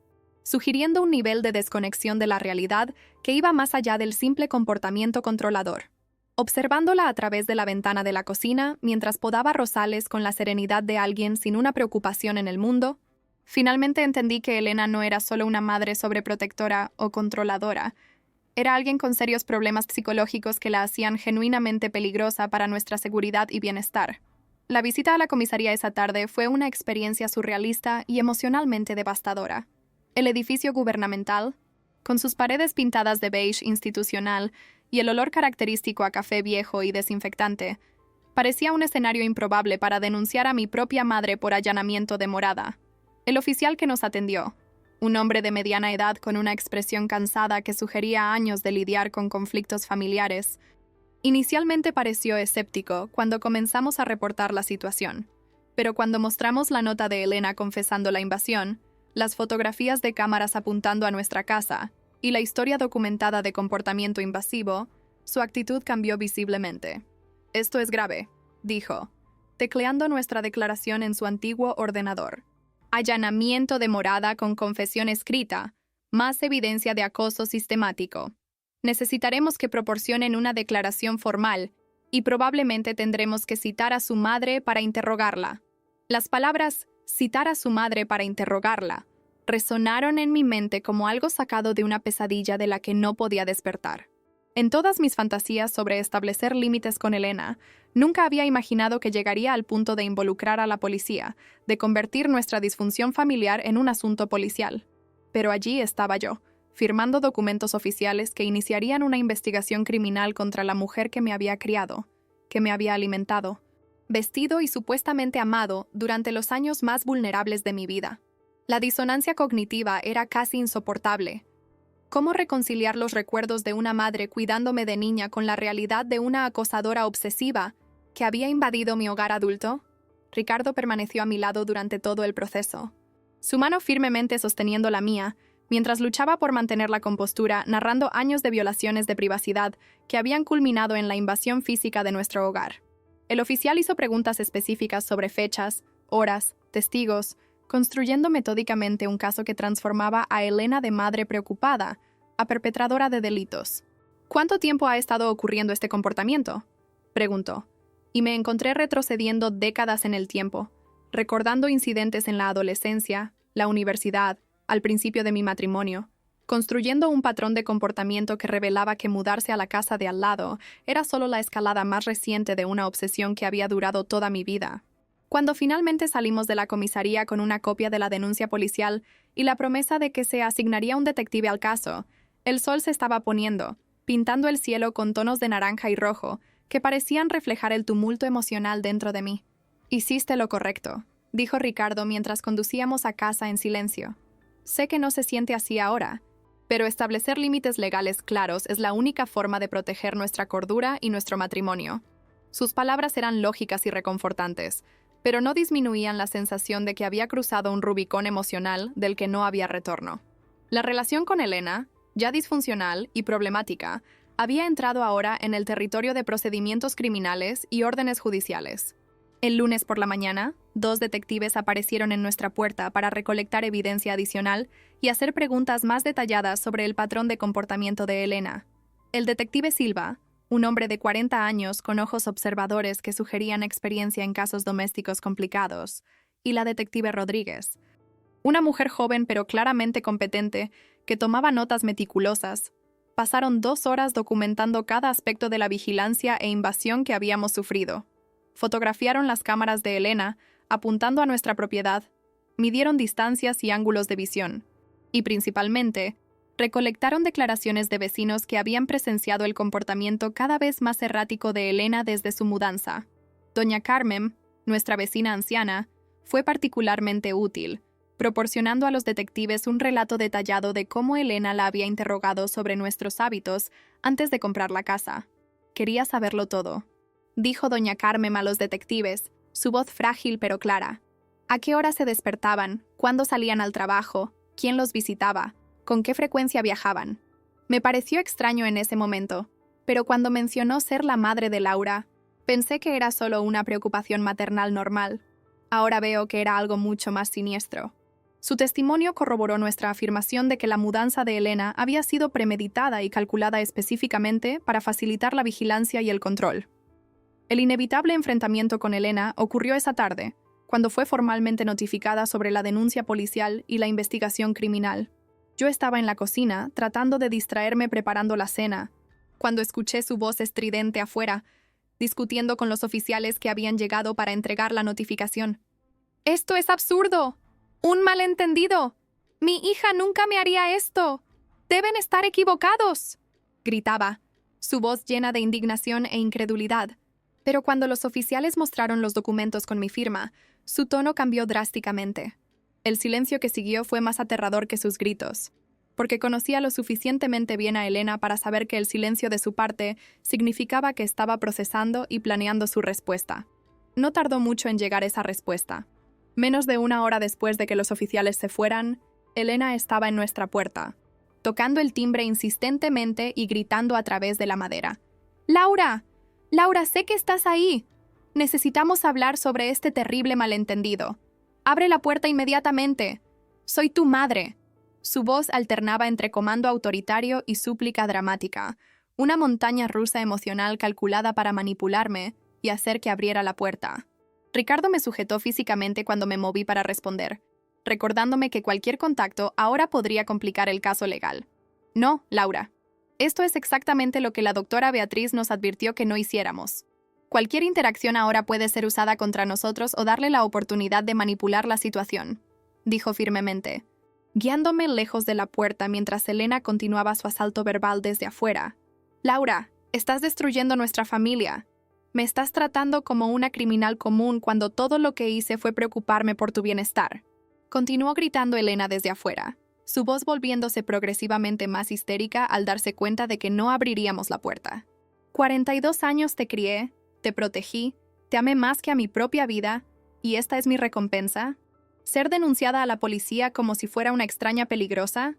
sugiriendo un nivel de desconexión de la realidad que iba más allá del simple comportamiento controlador. Observándola a través de la ventana de la cocina, mientras podaba rosales con la serenidad de alguien sin una preocupación en el mundo, finalmente entendí que Elena no era solo una madre sobreprotectora o controladora. Era alguien con serios problemas psicológicos que la hacían genuinamente peligrosa para nuestra seguridad y bienestar. La visita a la comisaría esa tarde fue una experiencia surrealista y emocionalmente devastadora. El edificio gubernamental, con sus paredes pintadas de beige institucional y el olor característico a café viejo y desinfectante, parecía un escenario improbable para denunciar a mi propia madre por allanamiento de morada. El oficial que nos atendió, un hombre de mediana edad con una expresión cansada que sugería años de lidiar con conflictos familiares, inicialmente pareció escéptico cuando comenzamos a reportar la situación, pero cuando mostramos la nota de Elena confesando la invasión, las fotografías de cámaras apuntando a nuestra casa y la historia documentada de comportamiento invasivo, su actitud cambió visiblemente. «Esto es grave», dijo, tecleando nuestra declaración en su antiguo ordenador. «Allanamiento de morada con confesión escrita, más evidencia de acoso sistemático. Necesitaremos que proporcionen una declaración formal y probablemente tendremos que citar a su madre para interrogarla». Las palabras «citar a su madre para interrogarla» resonaron en mi mente como algo sacado de una pesadilla de la que no podía despertar. En todas mis fantasías sobre establecer límites con Elena, nunca había imaginado que llegaría al punto de involucrar a la policía, de convertir nuestra disfunción familiar en un asunto policial. Pero allí estaba yo, firmando documentos oficiales que iniciarían una investigación criminal contra la mujer que me había criado, que me había alimentado, vestido y supuestamente amado durante los años más vulnerables de mi vida. La disonancia cognitiva era casi insoportable. ¿Cómo reconciliar los recuerdos de una madre cuidándome de niña con la realidad de una acosadora obsesiva que había invadido mi hogar adulto? Ricardo permaneció a mi lado durante todo el proceso, su mano firmemente sosteniendo la mía, mientras luchaba por mantener la compostura, narrando años de violaciones de privacidad que habían culminado en la invasión física de nuestro hogar. El oficial hizo preguntas específicas sobre fechas, horas, testigos, construyendo metódicamente un caso que transformaba a Elena de madre preocupada a perpetradora de delitos. «¿Cuánto tiempo ha estado ocurriendo este comportamiento?», preguntó, y me encontré retrocediendo décadas en el tiempo, recordando incidentes en la adolescencia, la universidad, al principio de mi matrimonio, construyendo un patrón de comportamiento que revelaba que mudarse a la casa de al lado era solo la escalada más reciente de una obsesión que había durado toda mi vida. Cuando finalmente salimos de la comisaría con una copia de la denuncia policial y la promesa de que se asignaría un detective al caso, el sol se estaba poniendo, pintando el cielo con tonos de naranja y rojo que parecían reflejar el tumulto emocional dentro de mí. «Hiciste lo correcto», dijo Ricardo mientras conducíamos a casa en silencio. «Sé que no se siente así ahora, pero establecer límites legales claros es la única forma de proteger nuestra cordura y nuestro matrimonio». Sus palabras eran lógicas y reconfortantes, pero no disminuían la sensación de que había cruzado un rubicón emocional del que no había retorno. La relación con Elena, ya disfuncional y problemática, había entrado ahora en el territorio de procedimientos criminales y órdenes judiciales. El lunes por la mañana, 2 detectives aparecieron en nuestra puerta para recolectar evidencia adicional y hacer preguntas más detalladas sobre el patrón de comportamiento de Elena. El detective Silva, un hombre de 40 años con ojos observadores que sugerían experiencia en casos domésticos complicados, y la detective Rodríguez, una mujer joven pero claramente competente que tomaba notas meticulosas, pasaron 2 horas documentando cada aspecto de la vigilancia e invasión que habíamos sufrido. Fotografiaron las cámaras de Elena, apuntando a nuestra propiedad, midieron distancias y ángulos de visión, y principalmente, Recolectaron declaraciones de vecinos que habían presenciado el comportamiento cada vez más errático de Elena desde su mudanza. Doña Carmen, nuestra vecina anciana, fue particularmente útil, proporcionando a los detectives un relato detallado de cómo Elena la había interrogado sobre nuestros hábitos antes de comprar la casa. Quería saberlo todo, dijo doña Carmen a los detectives, su voz frágil pero clara. ¿A qué hora se despertaban? ¿Cuándo salían al trabajo? ¿Quién los visitaba? ¿Con qué frecuencia viajaban? Me pareció extraño en ese momento, pero cuando mencionó ser la madre de Laura, pensé que era solo una preocupación maternal normal. Ahora veo que era algo mucho más siniestro. Su testimonio corroboró nuestra afirmación de que la mudanza de Elena había sido premeditada y calculada específicamente para facilitar la vigilancia y el control. El inevitable enfrentamiento con Elena ocurrió esa tarde, cuando fue formalmente notificada sobre la denuncia policial y la investigación criminal. Yo estaba en la cocina, tratando de distraerme preparando la cena, cuando escuché su voz estridente afuera, discutiendo con los oficiales que habían llegado para entregar la notificación. «¡Esto es absurdo! ¡Un malentendido! ¡Mi hija nunca me haría esto! ¡Deben estar equivocados!», gritaba, su voz llena de indignación e incredulidad. Pero cuando los oficiales mostraron los documentos con mi firma, su tono cambió drásticamente. El silencio que siguió fue más aterrador que sus gritos, porque conocía lo suficientemente bien a Elena para saber que el silencio de su parte significaba que estaba procesando y planeando su respuesta. No tardó mucho en llegar esa respuesta. Menos de una hora después de que los oficiales se fueran, Elena estaba en nuestra puerta, tocando el timbre insistentemente y gritando a través de la madera. «¡Laura! ¡Laura, sé que estás ahí! Necesitamos hablar sobre este terrible malentendido. ¡Abre la puerta inmediatamente! ¡Soy tu madre!». Su voz alternaba entre comando autoritario y súplica dramática, una montaña rusa emocional calculada para manipularme y hacer que abriera la puerta. Ricardo me sujetó físicamente cuando me moví para responder, recordándome que cualquier contacto ahora podría complicar el caso legal. «No, Laura. Esto es exactamente lo que la doctora Beatriz nos advirtió que no hiciéramos. Cualquier interacción ahora puede ser usada contra nosotros o darle la oportunidad de manipular la situación», dijo firmemente, guiándome lejos de la puerta mientras Elena continuaba su asalto verbal desde afuera. «Laura, estás destruyendo nuestra familia. Me estás tratando como una criminal común cuando todo lo que hice fue preocuparme por tu bienestar», continuó gritando Elena desde afuera, su voz volviéndose progresivamente más histérica al darse cuenta de que no abriríamos la puerta. 42 años te crié, te protegí, te amé más que a mi propia vida, ¿y esta es mi recompensa? ¿Ser denunciada a la policía como si fuera una extraña peligrosa?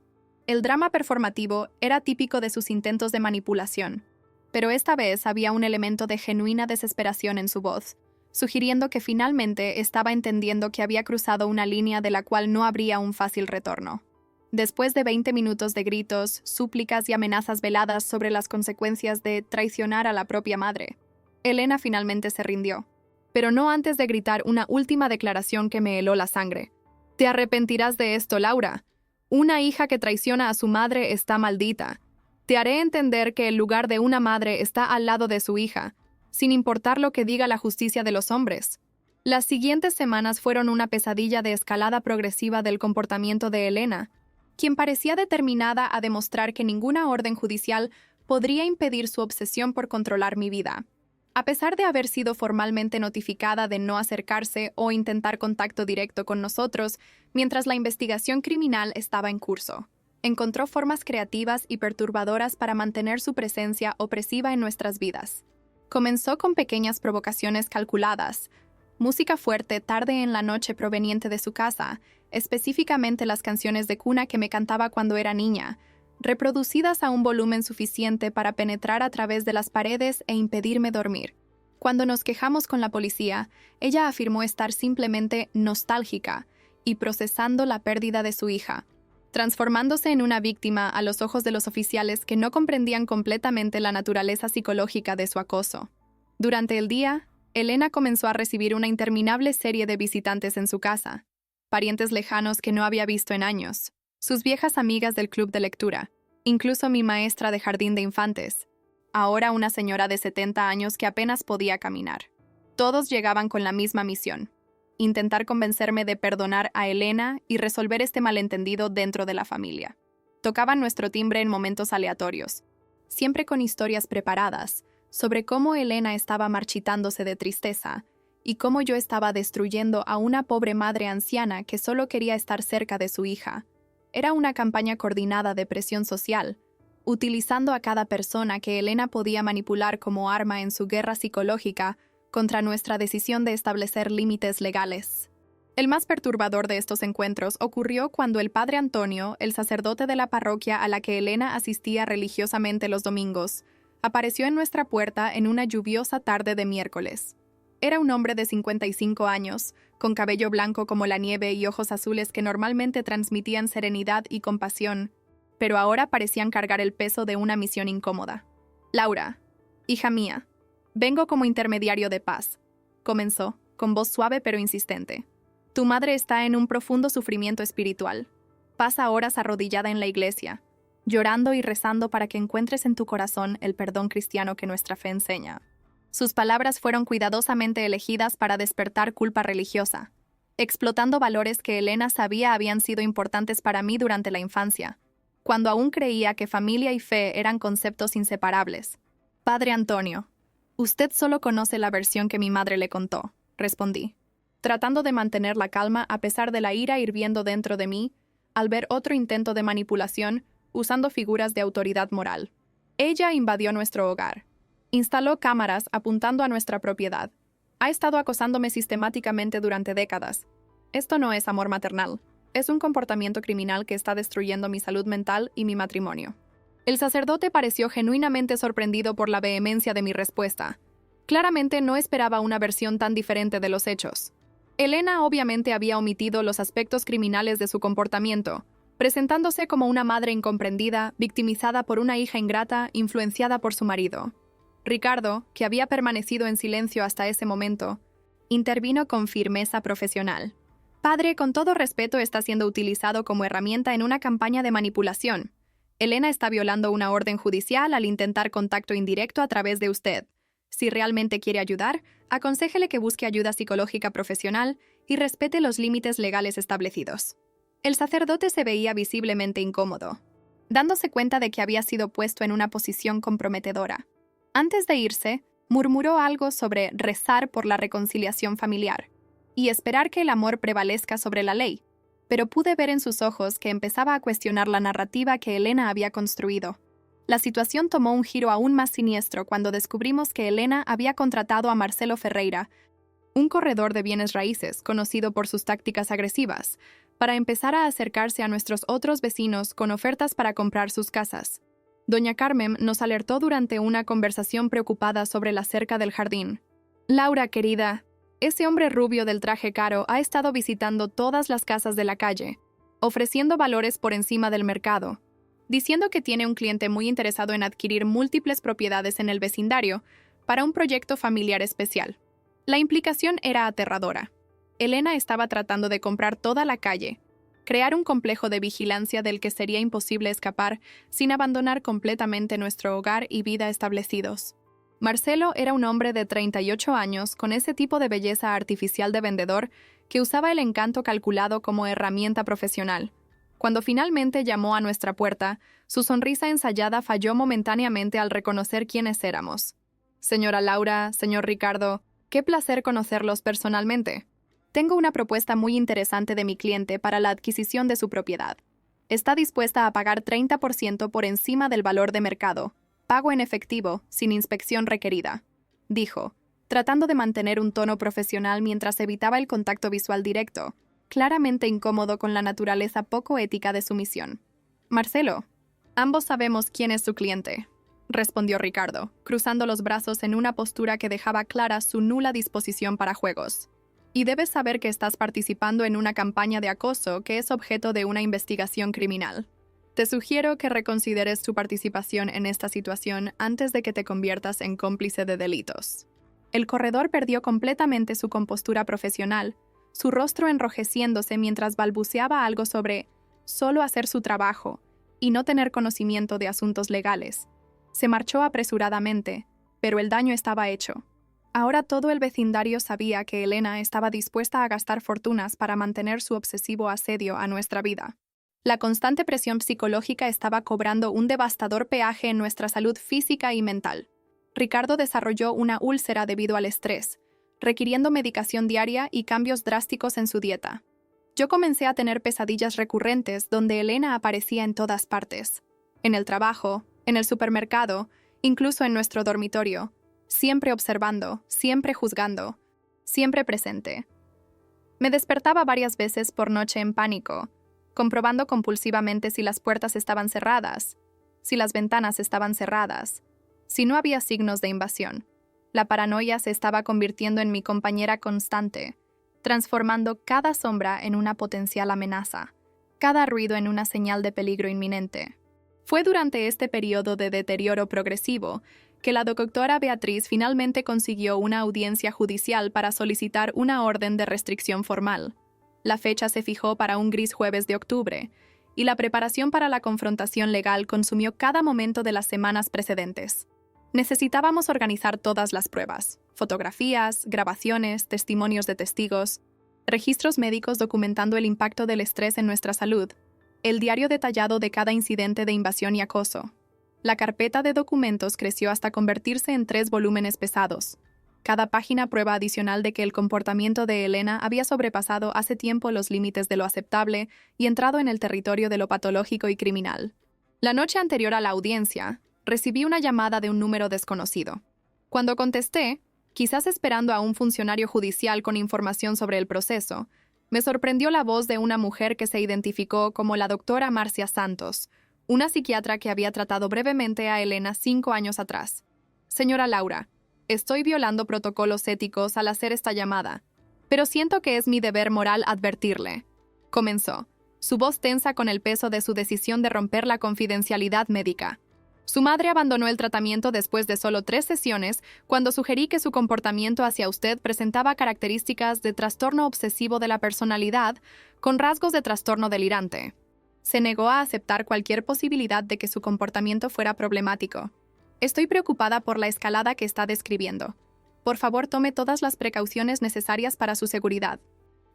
El drama performativo era típico de sus intentos de manipulación, pero esta vez había un elemento de genuina desesperación en su voz, sugiriendo que finalmente estaba entendiendo que había cruzado una línea de la cual no habría un fácil retorno. Después de 20 minutos de gritos, súplicas y amenazas veladas sobre las consecuencias de traicionar a la propia madre, Elena finalmente se rindió, pero no antes de gritar una última declaración que me heló la sangre. «Te arrepentirás de esto, Laura. Una hija que traiciona a su madre está maldita. Te haré entender que el lugar de una madre está al lado de su hija, sin importar lo que diga la justicia de los hombres». Las siguientes semanas fueron una pesadilla de escalada progresiva del comportamiento de Elena, quien parecía determinada a demostrar que ninguna orden judicial podría impedir su obsesión por controlar mi vida. A pesar de haber sido formalmente notificada de no acercarse o intentar contacto directo con nosotros mientras la investigación criminal estaba en curso, encontró formas creativas y perturbadoras para mantener su presencia opresiva en nuestras vidas. Comenzó con pequeñas provocaciones calculadas, música fuerte tarde en la noche proveniente de su casa, específicamente las canciones de cuna que me cantaba cuando era niña, reproducidas a un volumen suficiente para penetrar a través de las paredes e impedirme dormir. Cuando nos quejamos con la policía, ella afirmó estar simplemente nostálgica y procesando la pérdida de su hija, transformándose en una víctima a los ojos de los oficiales que no comprendían completamente la naturaleza psicológica de su acoso. Durante el día, Elena comenzó a recibir una interminable serie de visitantes en su casa, parientes lejanos que no había visto en años, sus viejas amigas del club de lectura, incluso mi maestra de jardín de infantes, ahora una señora de 70 años que apenas podía caminar. Todos llegaban con la misma misión: intentar convencerme de perdonar a Elena y resolver este malentendido dentro de la familia. Tocaban nuestro timbre en momentos aleatorios, siempre con historias preparadas, sobre cómo Elena estaba marchitándose de tristeza y cómo yo estaba destruyendo a una pobre madre anciana que solo quería estar cerca de su hija. Era una campaña coordinada de presión social, utilizando a cada persona que Elena podía manipular como arma en su guerra psicológica contra nuestra decisión de establecer límites legales. El más perturbador de estos encuentros ocurrió cuando el padre Antonio, el sacerdote de la parroquia a la que Elena asistía religiosamente los domingos, apareció en nuestra puerta en una lluviosa tarde de miércoles. Era un hombre de 55 años, con cabello blanco como la nieve y ojos azules que normalmente transmitían serenidad y compasión, pero ahora parecían cargar el peso de una misión incómoda. «Laura, hija mía, vengo como intermediario de paz», comenzó, con voz suave pero insistente. «Tu madre está en un profundo sufrimiento espiritual. Pasa horas arrodillada en la iglesia, llorando y rezando para que encuentres en tu corazón el perdón cristiano que nuestra fe enseña». Sus palabras fueron cuidadosamente elegidas para despertar culpa religiosa, explotando valores que Elena sabía habían sido importantes para mí durante la infancia, cuando aún creía que familia y fe eran conceptos inseparables. «Padre Antonio, usted solo conoce la versión que mi madre le contó», respondí, tratando de mantener la calma a pesar de la ira hirviendo dentro de mí al ver otro intento de manipulación usando figuras de autoridad moral. Ella invadió nuestro hogar. Instaló cámaras apuntando a nuestra propiedad. Ha estado acosándome sistemáticamente durante décadas. Esto no es amor maternal. Es un comportamiento criminal que está destruyendo mi salud mental y mi matrimonio. El sacerdote pareció genuinamente sorprendido por la vehemencia de mi respuesta. Claramente no esperaba una versión tan diferente de los hechos. Elena obviamente había omitido los aspectos criminales de su comportamiento, presentándose como una madre incomprendida, victimizada por una hija ingrata, influenciada por su marido. Ricardo, que había permanecido en silencio hasta ese momento, intervino con firmeza profesional. «Padre, con todo respeto, está siendo utilizado como herramienta en una campaña de manipulación. Elena está violando una orden judicial al intentar contacto indirecto a través de usted. Si realmente quiere ayudar, aconséjele que busque ayuda psicológica profesional y respete los límites legales establecidos». El sacerdote se veía visiblemente incómodo, dándose cuenta de que había sido puesto en una posición comprometedora. Antes de irse, murmuró algo sobre rezar por la reconciliación familiar y esperar que el amor prevalezca sobre la ley, pero pude ver en sus ojos que empezaba a cuestionar la narrativa que Elena había construido. La situación tomó un giro aún más siniestro cuando descubrimos que Elena había contratado a Marcelo Ferreira, un corredor de bienes raíces conocido por sus tácticas agresivas, para empezar a acercarse a nuestros otros vecinos con ofertas para comprar sus casas. Doña Carmen nos alertó durante una conversación preocupada sobre la cerca del jardín. «Laura, querida, ese hombre rubio del traje caro ha estado visitando todas las casas de la calle, ofreciendo valores por encima del mercado, diciendo que tiene un cliente muy interesado en adquirir múltiples propiedades en el vecindario para un proyecto familiar especial». La implicación era aterradora. Elena estaba tratando de comprar toda la calle, crear un complejo de vigilancia del que sería imposible escapar sin abandonar completamente nuestro hogar y vida establecidos. Marcelo era un hombre de 38 años con ese tipo de belleza artificial de vendedor que usaba el encanto calculado como herramienta profesional. Cuando finalmente llamó a nuestra puerta, su sonrisa ensayada falló momentáneamente al reconocer quiénes éramos. «Señora Laura, señor Ricardo, qué placer conocerlos personalmente. Tengo una propuesta muy interesante de mi cliente para la adquisición de su propiedad. Está dispuesta a pagar 30% por encima del valor de mercado, pago en efectivo, sin inspección requerida», dijo, tratando de mantener un tono profesional mientras evitaba el contacto visual directo, claramente incómodo con la naturaleza poco ética de su misión. «Marcelo, ambos sabemos quién es su cliente», respondió Ricardo, cruzando los brazos en una postura que dejaba clara su nula disposición para juegos. «Y debes saber que estás participando en una campaña de acoso que es objeto de una investigación criminal. Te sugiero que reconsideres tu participación en esta situación antes de que te conviertas en cómplice de delitos». El corredor perdió completamente su compostura profesional, su rostro enrojeciéndose mientras balbuceaba algo sobre solo hacer su trabajo y no tener conocimiento de asuntos legales. Se marchó apresuradamente, pero el daño estaba hecho. Ahora todo el vecindario sabía que Elena estaba dispuesta a gastar fortunas para mantener su obsesivo asedio a nuestra vida. La constante presión psicológica estaba cobrando un devastador peaje en nuestra salud física y mental. Ricardo desarrolló una úlcera debido al estrés, requiriendo medicación diaria y cambios drásticos en su dieta. Yo comencé a tener pesadillas recurrentes donde Elena aparecía en todas partes. En el trabajo, en el supermercado, incluso en nuestro dormitorio, siempre observando, siempre juzgando, siempre presente. Me despertaba varias veces por noche en pánico, comprobando compulsivamente si las puertas estaban cerradas, si las ventanas estaban cerradas, si no había signos de invasión. La paranoia se estaba convirtiendo en mi compañera constante, transformando cada sombra en una potencial amenaza, cada ruido en una señal de peligro inminente. Fue durante este periodo de deterioro progresivo que la doctora Beatriz finalmente consiguió una audiencia judicial para solicitar una orden de restricción formal. La fecha se fijó para un gris jueves de octubre, y la preparación para la confrontación legal consumió cada momento de las semanas precedentes. Necesitábamos organizar todas las pruebas: fotografías, grabaciones, testimonios de testigos, registros médicos documentando el impacto del estrés en nuestra salud, el diario detallado de cada incidente de invasión y acoso. La carpeta de documentos creció hasta convertirse en 3 volúmenes pesados. Cada página prueba adicional de que el comportamiento de Elena había sobrepasado hace tiempo los límites de lo aceptable y entrado en el territorio de lo patológico y criminal. La noche anterior a la audiencia, recibí una llamada de un número desconocido. Cuando contesté, quizás esperando a un funcionario judicial con información sobre el proceso, me sorprendió la voz de una mujer que se identificó como la doctora Marcia Santos, una psiquiatra que había tratado brevemente a Elena 5 años atrás. Señora Laura, estoy violando protocolos éticos al hacer esta llamada, pero siento que es mi deber moral advertirle. Comenzó, su voz tensa con el peso de su decisión de romper la confidencialidad médica. Su madre abandonó el tratamiento después de solo 3 sesiones cuando sugerí que su comportamiento hacia usted presentaba características de trastorno obsesivo de la personalidad con rasgos de trastorno delirante. Se negó a aceptar cualquier posibilidad de que su comportamiento fuera problemático. Estoy preocupada por la escalada que está describiendo. Por favor, tome todas las precauciones necesarias para su seguridad.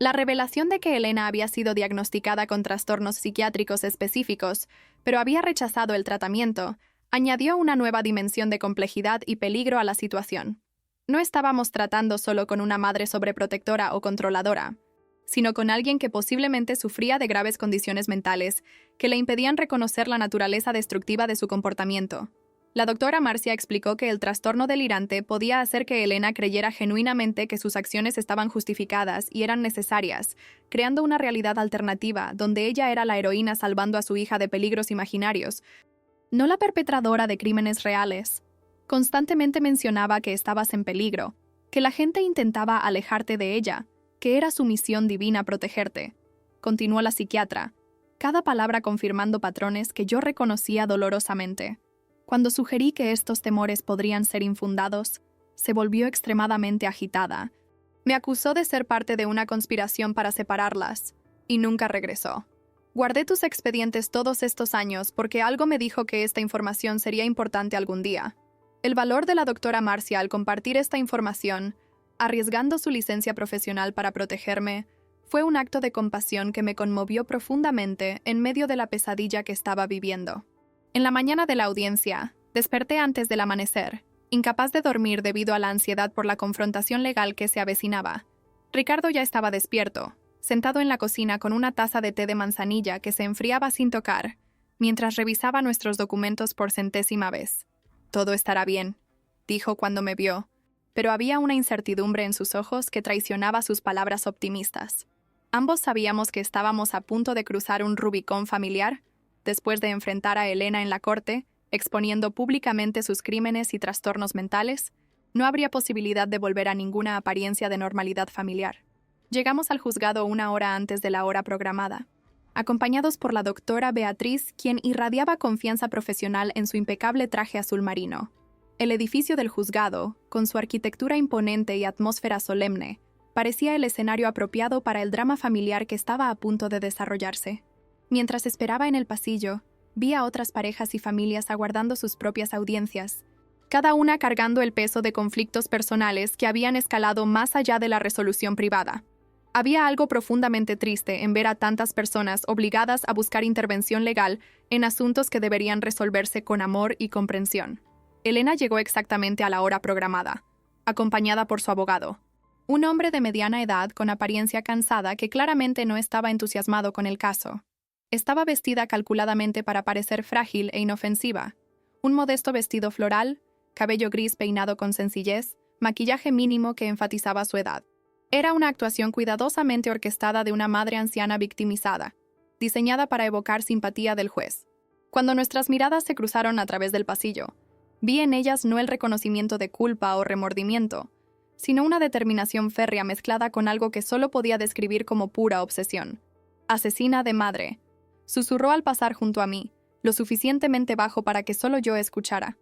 La revelación de que Elena había sido diagnosticada con trastornos psiquiátricos específicos, pero había rechazado el tratamiento, añadió una nueva dimensión de complejidad y peligro a la situación. No estábamos tratando solo con una madre sobreprotectora o controladora, sino con alguien que posiblemente sufría de graves condiciones mentales que le impedían reconocer la naturaleza destructiva de su comportamiento. La doctora Marcia explicó que el trastorno delirante podía hacer que Elena creyera genuinamente que sus acciones estaban justificadas y eran necesarias, creando una realidad alternativa donde ella era la heroína salvando a su hija de peligros imaginarios, no la perpetradora de crímenes reales. Constantemente mencionaba que estabas en peligro, que la gente intentaba alejarte de ella, que era su misión divina protegerte. Continuó la psiquiatra, cada palabra confirmando patrones que yo reconocía dolorosamente. Cuando sugerí que estos temores podrían ser infundados, se volvió extremadamente agitada. Me acusó de ser parte de una conspiración para separarlas, y nunca regresó. Guardé tus expedientes todos estos años porque algo me dijo que esta información sería importante algún día. El valor de la doctora Marcia al compartir esta información, arriesgando su licencia profesional para protegerme, fue un acto de compasión que me conmovió profundamente en medio de la pesadilla que estaba viviendo. En la mañana de la audiencia, desperté antes del amanecer, incapaz de dormir debido a la ansiedad por la confrontación legal que se avecinaba. Ricardo ya estaba despierto, sentado en la cocina con una taza de té de manzanilla que se enfriaba sin tocar, mientras revisaba nuestros documentos por 100ª vez. «Todo estará bien», dijo cuando me vio, pero había una incertidumbre en sus ojos que traicionaba sus palabras optimistas. Ambos sabíamos que estábamos a punto de cruzar un Rubicón familiar, después de enfrentar a Elena en la corte, exponiendo públicamente sus crímenes y trastornos mentales. No habría posibilidad de volver a ninguna apariencia de normalidad familiar. Llegamos al juzgado 1 hora antes de la hora programada, acompañados por la doctora Beatriz, quien irradiaba confianza profesional en su impecable traje azul marino. El edificio del juzgado, con su arquitectura imponente y atmósfera solemne, parecía el escenario apropiado para el drama familiar que estaba a punto de desarrollarse. Mientras esperaba en el pasillo, vi a otras parejas y familias aguardando sus propias audiencias, cada una cargando el peso de conflictos personales que habían escalado más allá de la resolución privada. Había algo profundamente triste en ver a tantas personas obligadas a buscar intervención legal en asuntos que deberían resolverse con amor y comprensión. Elena llegó exactamente a la hora programada, acompañada por su abogado, un hombre de mediana edad con apariencia cansada que claramente no estaba entusiasmado con el caso. Estaba vestida calculadamente para parecer frágil e inofensiva. Un modesto vestido floral, cabello gris peinado con sencillez, maquillaje mínimo que enfatizaba su edad. Era una actuación cuidadosamente orquestada de una madre anciana victimizada, diseñada para evocar simpatía del juez. Cuando nuestras miradas se cruzaron a través del pasillo, vi en ellas no el reconocimiento de culpa o remordimiento, sino una determinación férrea mezclada con algo que solo podía describir como pura obsesión. «Asesina de madre», susurró al pasar junto a mí, lo suficientemente bajo para que solo yo escuchara.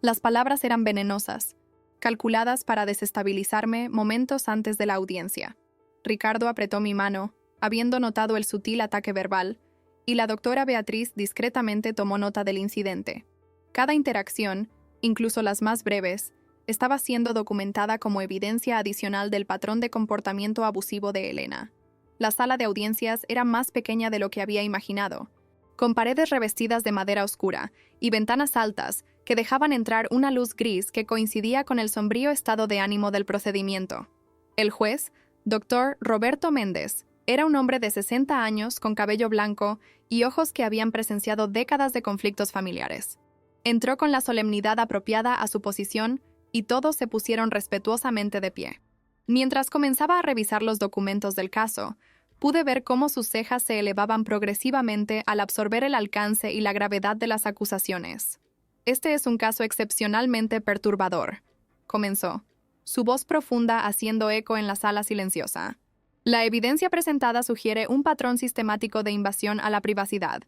Las palabras eran venenosas, calculadas para desestabilizarme momentos antes de la audiencia. Ricardo apretó mi mano, habiendo notado el sutil ataque verbal, y la doctora Beatriz discretamente tomó nota del incidente. Cada interacción, incluso las más breves, estaba siendo documentada como evidencia adicional del patrón de comportamiento abusivo de Elena. La sala de audiencias era más pequeña de lo que había imaginado, con paredes revestidas de madera oscura y ventanas altas que dejaban entrar una luz gris que coincidía con el sombrío estado de ánimo del procedimiento. El juez, Dr. Roberto Méndez, era un hombre de 60 años con cabello blanco y ojos que habían presenciado décadas de conflictos familiares. Entró con la solemnidad apropiada a su posición y todos se pusieron respetuosamente de pie. Mientras comenzaba a revisar los documentos del caso, pude ver cómo sus cejas se elevaban progresivamente al absorber el alcance y la gravedad de las acusaciones. «Este es un caso excepcionalmente perturbador», comenzó, su voz profunda haciendo eco en la sala silenciosa. «La evidencia presentada sugiere un patrón sistemático de invasión a la privacidad,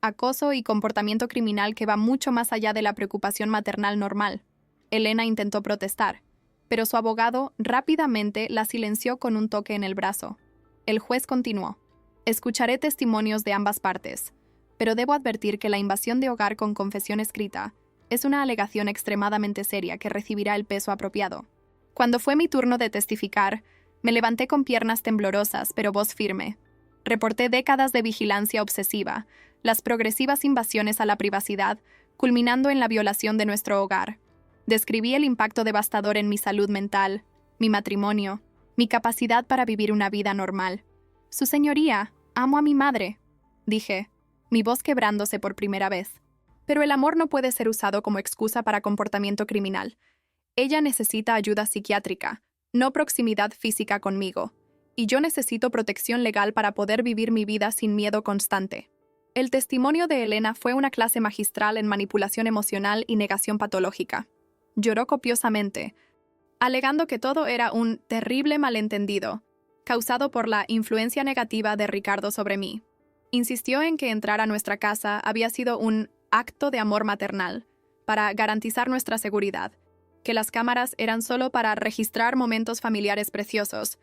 acoso y comportamiento criminal que va mucho más allá de la preocupación maternal normal». Elena intentó protestar, pero su abogado rápidamente la silenció con un toque en el brazo. El juez continuó. «Escucharé testimonios de ambas partes, pero debo advertir que la invasión de hogar con confesión escrita es una alegación extremadamente seria que recibirá el peso apropiado». Cuando fue mi turno de testificar, me levanté con piernas temblorosas pero voz firme. Reporté décadas de vigilancia obsesiva, las progresivas invasiones a la privacidad, culminando en la violación de nuestro hogar. Describí el impacto devastador en mi salud mental, mi matrimonio, mi capacidad para vivir una vida normal. «Su señoría, amo a mi madre», dije, mi voz quebrándose por primera vez. «Pero el amor no puede ser usado como excusa para comportamiento criminal. Ella necesita ayuda psiquiátrica, no proximidad física conmigo, y yo necesito protección legal para poder vivir mi vida sin miedo constante». El testimonio de Elena fue una clase magistral en manipulación emocional y negación patológica. Lloró copiosamente, alegando que todo era un terrible malentendido, causado por la influencia negativa de Ricardo sobre mí. Insistió en que entrar a nuestra casa había sido un acto de amor maternal, para garantizar nuestra seguridad, que las cámaras eran solo para registrar momentos familiares preciosos,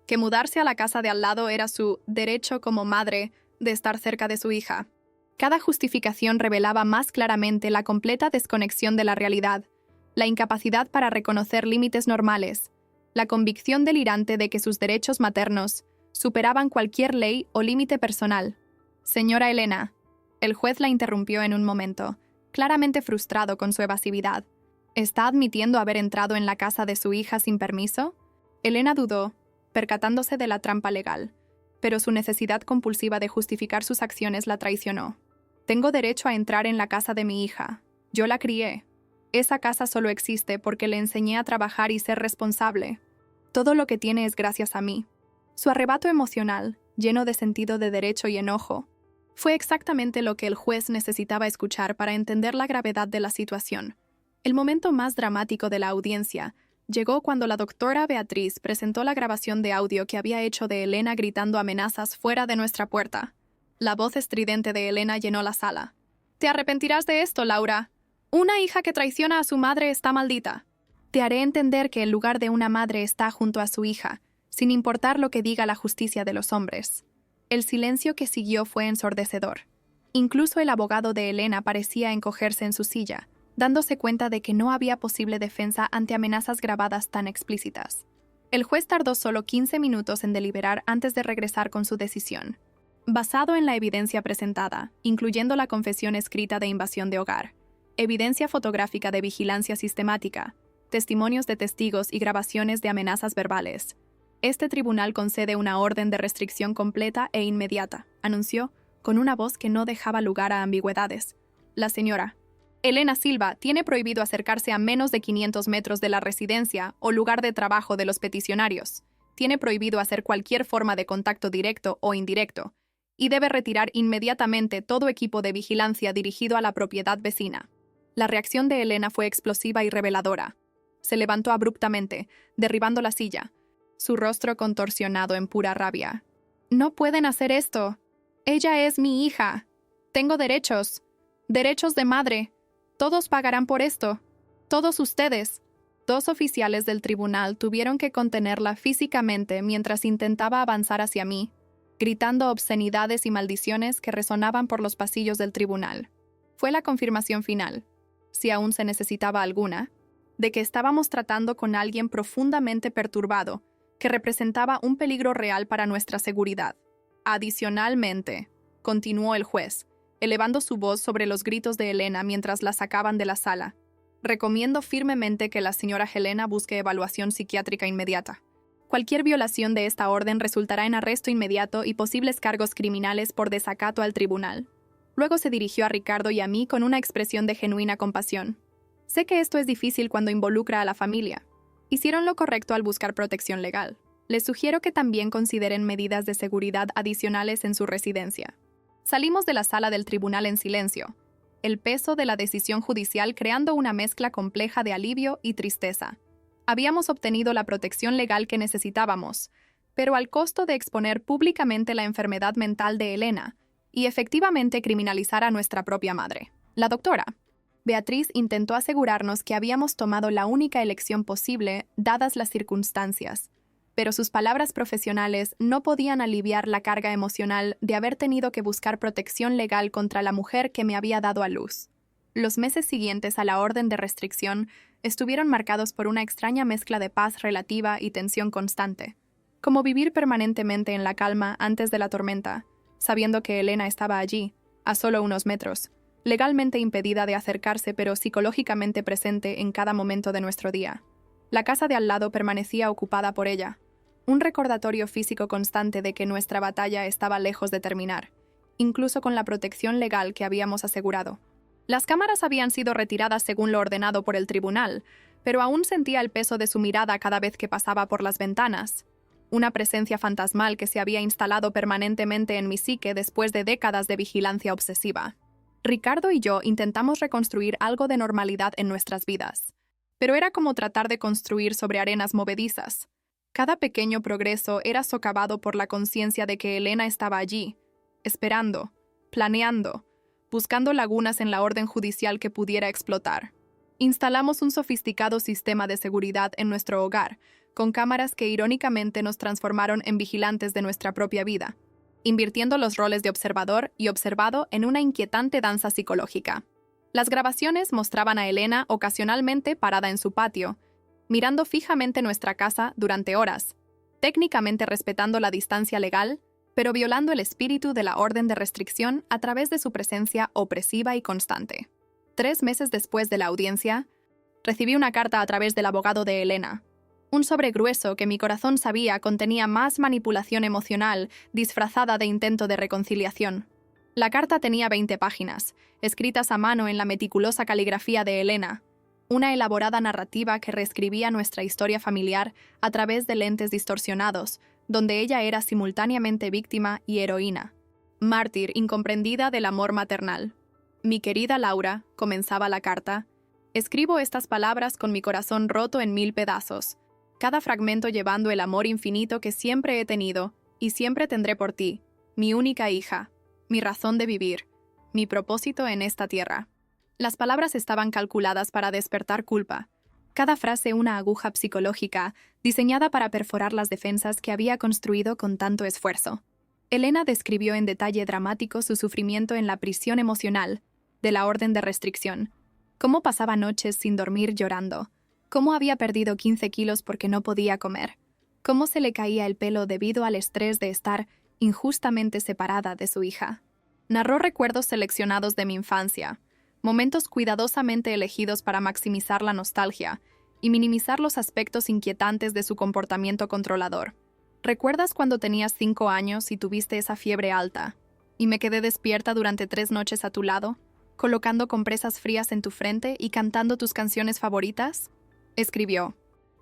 que mudarse a la casa de al lado era su derecho como madre de estar cerca de su hija. Cada justificación revelaba más claramente la completa desconexión de la realidad, la incapacidad para reconocer límites normales, la convicción delirante de que sus derechos maternos superaban cualquier ley o límite personal. «Señora Elena», el juez la interrumpió en un momento, claramente frustrado con su evasividad. «¿Está admitiendo haber entrado en la casa de su hija sin permiso?» Elena dudó, percatándose de la trampa legal, pero su necesidad compulsiva de justificar sus acciones la traicionó. «Tengo derecho a entrar en la casa de mi hija. Yo la crié. Esa casa solo existe porque le enseñé a trabajar y ser responsable. Todo lo que tiene es gracias a mí». Su arrebato emocional, lleno de sentido de derecho y enojo, fue exactamente lo que el juez necesitaba escuchar para entender la gravedad de la situación. El momento más dramático de la audiencia llegó cuando la doctora Beatriz presentó la grabación de audio que había hecho de Elena gritando amenazas fuera de nuestra puerta. La voz estridente de Elena llenó la sala. «Te arrepentirás de esto, Laura. Una hija que traiciona a su madre está maldita. Te haré entender que el lugar de una madre está junto a su hija, sin importar lo que diga la justicia de los hombres». El silencio que siguió fue ensordecedor. Incluso el abogado de Elena parecía encogerse en su silla, dándose cuenta de que no había posible defensa ante amenazas grabadas tan explícitas. El juez tardó solo 15 minutos en deliberar antes de regresar con su decisión. Basado en la evidencia presentada, incluyendo la confesión escrita de invasión de hogar, evidencia fotográfica de vigilancia sistemática, testimonios de testigos y grabaciones de amenazas verbales, este tribunal concede una orden de restricción completa e inmediata, anunció, con una voz que no dejaba lugar a ambigüedades. La señora Elena Silva tiene prohibido acercarse a menos de 500 metros de la residencia o lugar de trabajo de los peticionarios. Tiene prohibido hacer cualquier forma de contacto directo o indirecto, y debe retirar inmediatamente todo equipo de vigilancia dirigido a la propiedad vecina. La reacción de Elena fue explosiva y reveladora. Se levantó abruptamente, derribando la silla, su rostro contorsionado en pura rabia. «No pueden hacer esto. Ella es mi hija. Tengo derechos. Derechos de madre. Todos pagarán por esto. Todos ustedes». 2 oficiales del tribunal tuvieron que contenerla físicamente mientras intentaba avanzar hacia mí, gritando obscenidades y maldiciones que resonaban por los pasillos del tribunal. Fue la confirmación final, si aún se necesitaba alguna, de que estábamos tratando con alguien profundamente perturbado, que representaba un peligro real para nuestra seguridad. Adicionalmente, continuó el juez, elevando su voz sobre los gritos de Elena mientras la sacaban de la sala, recomiendo firmemente que la señora Helena busque evaluación psiquiátrica inmediata. Cualquier violación de esta orden resultará en arresto inmediato y posibles cargos criminales por desacato al tribunal. Luego se dirigió a Ricardo y a mí con una expresión de genuina compasión. Sé que esto es difícil cuando involucra a la familia. Hicieron lo correcto al buscar protección legal. Les sugiero que también consideren medidas de seguridad adicionales en su residencia. Salimos de la sala del tribunal en silencio, el peso de la decisión judicial creando una mezcla compleja de alivio y tristeza. Habíamos obtenido la protección legal que necesitábamos, pero al costo de exponer públicamente la enfermedad mental de Elena y efectivamente criminalizar a nuestra propia madre. La doctora Beatriz intentó asegurarnos que habíamos tomado la única elección posible dadas las circunstancias, pero sus palabras profesionales no podían aliviar la carga emocional de haber tenido que buscar protección legal contra la mujer que me había dado a luz. Los meses siguientes a la orden de restricción estuvieron marcados por una extraña mezcla de paz relativa y tensión constante, como vivir permanentemente en la calma antes de la tormenta, sabiendo que Elena estaba allí, a solo unos metros, legalmente impedida de acercarse pero psicológicamente presente en cada momento de nuestro día. La casa de al lado permanecía ocupada por ella, un recordatorio físico constante de que nuestra batalla estaba lejos de terminar, incluso con la protección legal que habíamos asegurado. Las cámaras habían sido retiradas según lo ordenado por el tribunal, pero aún sentía el peso de su mirada cada vez que pasaba por las ventanas. Una presencia fantasmal que se había instalado permanentemente en mi psique después de décadas de vigilancia obsesiva. Ricardo y yo intentamos reconstruir algo de normalidad en nuestras vidas, pero era como tratar de construir sobre arenas movedizas. Cada pequeño progreso era socavado por la conciencia de que Elena estaba allí, esperando, planeando, buscando lagunas en la orden judicial que pudiera explotar. Instalamos un sofisticado sistema de seguridad en nuestro hogar, con cámaras que irónicamente nos transformaron en vigilantes de nuestra propia vida, invirtiendo los roles de observador y observado en una inquietante danza psicológica. Las grabaciones mostraban a Elena ocasionalmente parada en su patio, mirando fijamente nuestra casa durante horas, técnicamente respetando la distancia legal, pero violando el espíritu de la orden de restricción a través de su presencia opresiva y constante. 3 meses después de la audiencia, recibí una carta a través del abogado de Elena, un sobre grueso que mi corazón sabía contenía más manipulación emocional disfrazada de intento de reconciliación. La carta tenía 20 páginas, escritas a mano en la meticulosa caligrafía de Elena, una elaborada narrativa que reescribía nuestra historia familiar a través de lentes distorsionados, donde ella era simultáneamente víctima y heroína, mártir incomprendida del amor maternal. Mi querida Laura, comenzaba la carta, escribo estas palabras con mi corazón roto en 1000 pedazos, cada fragmento llevando el amor infinito que siempre he tenido y siempre tendré por ti, mi única hija, mi razón de vivir, mi propósito en esta tierra. Las palabras estaban calculadas para despertar culpa, cada frase una aguja psicológica diseñada para perforar las defensas que había construido con tanto esfuerzo. Elena describió en detalle dramático su sufrimiento en la prisión emocional de la orden de restricción, cómo pasaba noches sin dormir llorando, cómo había perdido 15 kilos porque no podía comer, cómo se le caía el pelo debido al estrés de estar injustamente separada de su hija. Narró recuerdos seleccionados de mi infancia, momentos cuidadosamente elegidos para maximizar la nostalgia y minimizar los aspectos inquietantes de su comportamiento controlador. ¿Recuerdas cuando tenías 5 años y tuviste esa fiebre alta? Y me quedé despierta durante 3 noches a tu lado, colocando compresas frías en tu frente y cantando tus canciones favoritas? Escribió,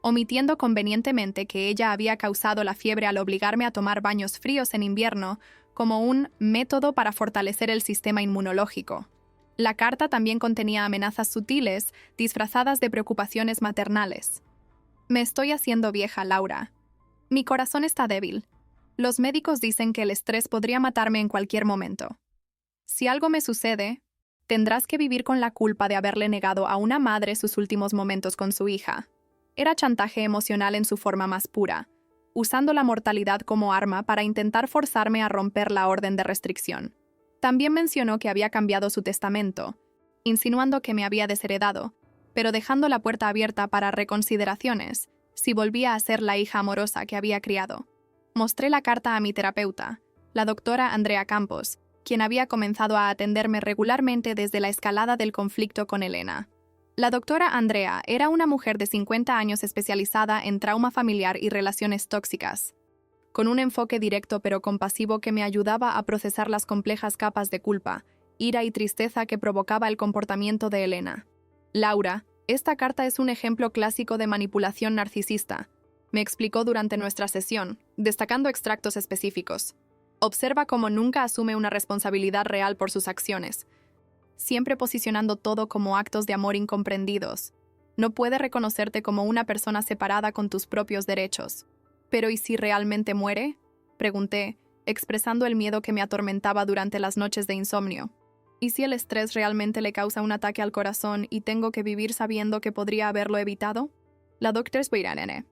omitiendo convenientemente que ella había causado la fiebre al obligarme a tomar baños fríos en invierno como un método para fortalecer el sistema inmunológico. La carta también contenía amenazas sutiles, disfrazadas de preocupaciones maternales. Me estoy haciendo vieja, Laura. Mi corazón está débil. Los médicos dicen que el estrés podría matarme en cualquier momento. Si algo me sucede, tendrás que vivir con la culpa de haberle negado a una madre sus últimos momentos con su hija. Era chantaje emocional en su forma más pura, usando la mortalidad como arma para intentar forzarme a romper la orden de restricción. También mencionó que había cambiado su testamento, insinuando que me había desheredado, pero dejando la puerta abierta para reconsideraciones si volvía a ser la hija amorosa que había criado. Mostré la carta a mi terapeuta, la doctora Andrea Campos, quien había comenzado a atenderme regularmente desde la escalada del conflicto con Elena. La doctora Andrea era una mujer de 50 años especializada en trauma familiar y relaciones tóxicas, con un enfoque directo pero compasivo que me ayudaba a procesar las complejas capas de culpa, ira y tristeza que provocaba el comportamiento de Elena. Laura, esta carta es un ejemplo clásico de manipulación narcisista, me explicó durante nuestra sesión, destacando extractos específicos. Observa cómo nunca asume una responsabilidad real por sus acciones, siempre posicionando todo como actos de amor incomprendidos. No puede reconocerte como una persona separada con tus propios derechos. ¿Pero y si realmente muere?, pregunté, expresando el miedo que me atormentaba durante las noches de insomnio. ¿Y si el estrés realmente le causa un ataque al corazón y tengo que vivir sabiendo que podría haberlo evitado? La doctora Sweeranene.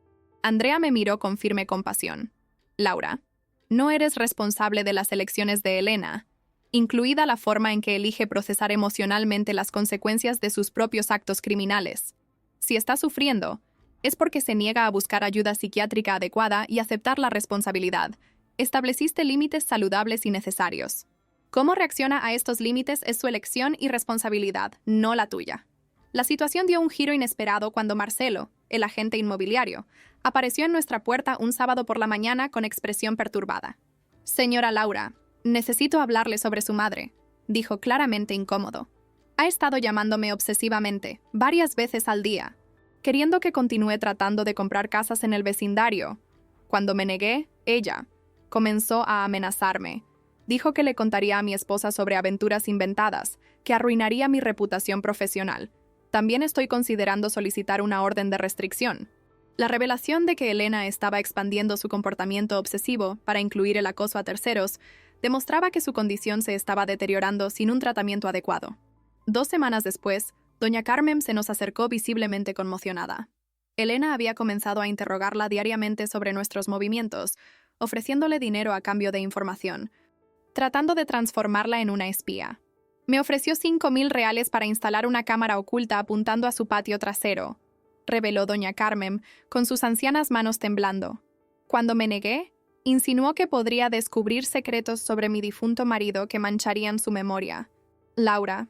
Andrea me miró con firme compasión. Laura, no eres responsable de las elecciones de Elena, incluida la forma en que elige procesar emocionalmente las consecuencias de sus propios actos criminales. Si está sufriendo, es porque se niega a buscar ayuda psiquiátrica adecuada y aceptar la responsabilidad. Estableciste límites saludables y necesarios. Cómo reacciona a estos límites es su elección y responsabilidad, no la tuya. La situación dio un giro inesperado cuando Marcelo, el agente inmobiliario, apareció en nuestra puerta un sábado por la mañana con expresión perturbada. Señora Laura, necesito hablarle sobre su madre, dijo claramente incómodo. Ha estado llamándome obsesivamente, varias veces al día, queriendo que continúe tratando de comprar casas en el vecindario. Cuando me negué, ella comenzó a amenazarme. Dijo que le contaría a mi esposa sobre aventuras inventadas, que arruinaría mi reputación profesional. También estoy considerando solicitar una orden de restricción. La revelación de que Elena estaba expandiendo su comportamiento obsesivo para incluir el acoso a terceros demostraba que su condición se estaba deteriorando sin un tratamiento adecuado. 2 semanas después, doña Carmen se nos acercó visiblemente conmocionada. Elena había comenzado a interrogarla diariamente sobre nuestros movimientos, ofreciéndole dinero a cambio de información, tratando de transformarla en una espía. Me ofreció 5,000 reales para instalar una cámara oculta apuntando a su patio trasero, reveló doña Carmen, con sus ancianas manos temblando. Cuando me negué, insinuó que podría descubrir secretos sobre mi difunto marido que mancharían su memoria. Laura,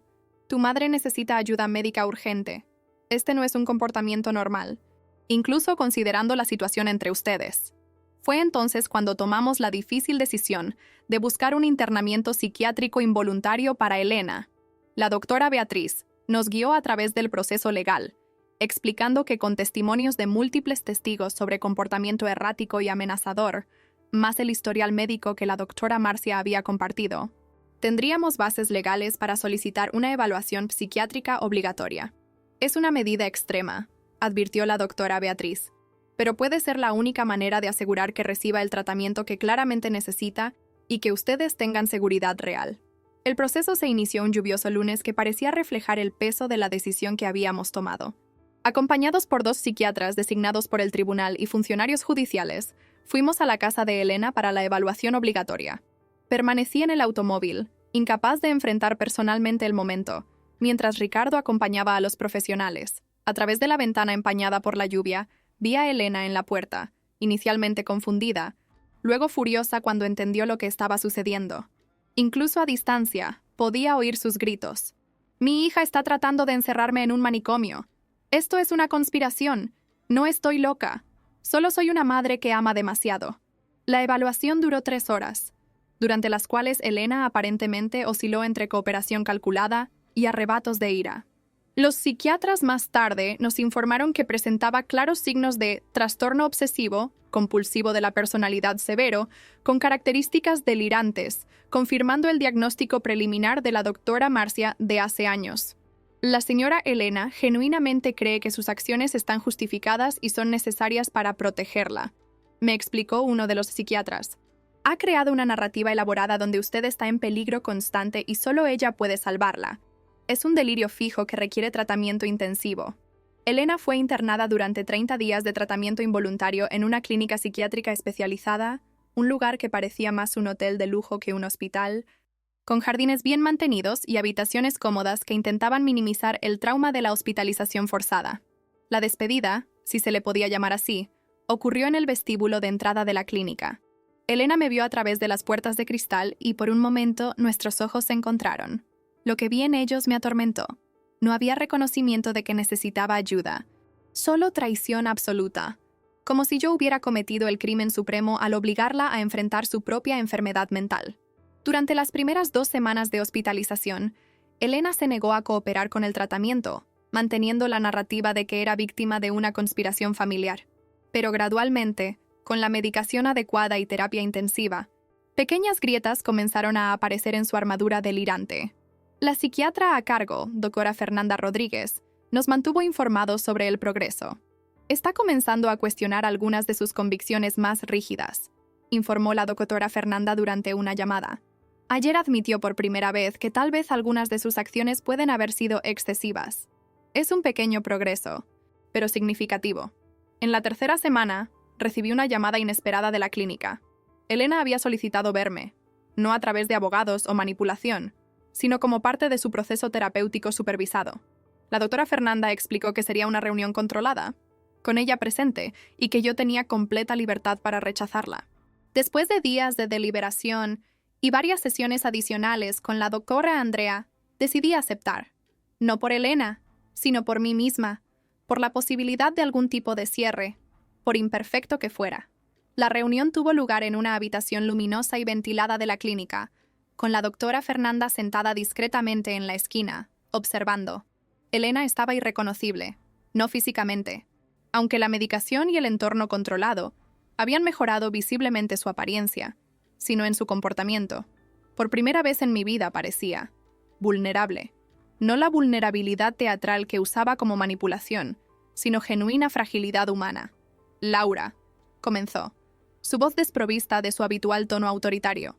tu madre necesita ayuda médica urgente. Este no es un comportamiento normal, incluso considerando la situación entre ustedes. Fue entonces cuando tomamos la difícil decisión de buscar un internamiento psiquiátrico involuntario para Elena. La doctora Beatriz nos guió a través del proceso legal, explicando que con testimonios de múltiples testigos sobre comportamiento errático y amenazador, más el historial médico que la doctora Marcia había compartido, tendríamos bases legales para solicitar una evaluación psiquiátrica obligatoria. Es una medida extrema, advirtió la doctora Beatriz, pero puede ser la única manera de asegurar que reciba el tratamiento que claramente necesita y que ustedes tengan seguridad real. El proceso se inició un lluvioso lunes que parecía reflejar el peso de la decisión que habíamos tomado. Acompañados por 2 psiquiatras designados por el tribunal y funcionarios judiciales, fuimos a la casa de Elena para la evaluación obligatoria. Permanecí en el automóvil, incapaz de enfrentar personalmente el momento, mientras Ricardo acompañaba a los profesionales. A través de la ventana empañada por la lluvia, vi a Elena en la puerta, inicialmente confundida, luego furiosa cuando entendió lo que estaba sucediendo. Incluso a distancia, podía oír sus gritos. «Mi hija está tratando de encerrarme en un manicomio. Esto es una conspiración. No estoy loca. Solo soy una madre que ama demasiado». La evaluación duró 3 horas, durante las cuales Elena aparentemente osciló entre cooperación calculada y arrebatos de ira. Los psiquiatras más tarde nos informaron que presentaba claros signos de trastorno obsesivo, compulsivo de la personalidad severo, con características delirantes, confirmando el diagnóstico preliminar de la doctora Marcia de hace años. La señora Elena genuinamente cree que sus acciones están justificadas y son necesarias para protegerla, me explicó uno de los psiquiatras. Ha creado una narrativa elaborada donde usted está en peligro constante y solo ella puede salvarla. Es un delirio fijo que requiere tratamiento intensivo. Elena fue internada durante 30 días de tratamiento involuntario en una clínica psiquiátrica especializada, un lugar que parecía más un hotel de lujo que un hospital, con jardines bien mantenidos y habitaciones cómodas que intentaban minimizar el trauma de la hospitalización forzada. La despedida, si se le podía llamar así, ocurrió en el vestíbulo de entrada de la clínica. Elena me vio a través de las puertas de cristal y por un momento nuestros ojos se encontraron. Lo que vi en ellos me atormentó. No había reconocimiento de que necesitaba ayuda. Solo traición absoluta. Como si yo hubiera cometido el crimen supremo al obligarla a enfrentar su propia enfermedad mental. Durante las primeras 2 semanas de hospitalización, Elena se negó a cooperar con el tratamiento, manteniendo la narrativa de que era víctima de una conspiración familiar. Pero gradualmente, con la medicación adecuada y terapia intensiva, pequeñas grietas comenzaron a aparecer en su armadura delirante. La psiquiatra a cargo, doctora Fernanda Rodríguez, nos mantuvo informados sobre el progreso. Está comenzando a cuestionar algunas de sus convicciones más rígidas, informó la doctora Fernanda durante una llamada. Ayer admitió por primera vez que tal vez algunas de sus acciones pueden haber sido excesivas. Es un pequeño progreso, pero significativo. En la 3ª semana, recibí una llamada inesperada de la clínica. Elena había solicitado verme, no a través de abogados o manipulación, sino como parte de su proceso terapéutico supervisado. La doctora Fernanda explicó que sería una reunión controlada, con ella presente, y que yo tenía completa libertad para rechazarla. Después de días de deliberación y varias sesiones adicionales con la doctora Andrea, decidí aceptar. No por Elena, sino por mí misma, por la posibilidad de algún tipo de cierre, por imperfecto que fuera. La reunión tuvo lugar en una habitación luminosa y ventilada de la clínica, con la doctora Fernanda sentada discretamente en la esquina, observando. Elena estaba irreconocible, no físicamente, aunque la medicación y el entorno controlado habían mejorado visiblemente su apariencia, sino en su comportamiento. Por primera vez en mi vida parecía vulnerable. No la vulnerabilidad teatral que usaba como manipulación, sino genuina fragilidad humana. «Laura», comenzó, su voz desprovista de su habitual tono autoritario.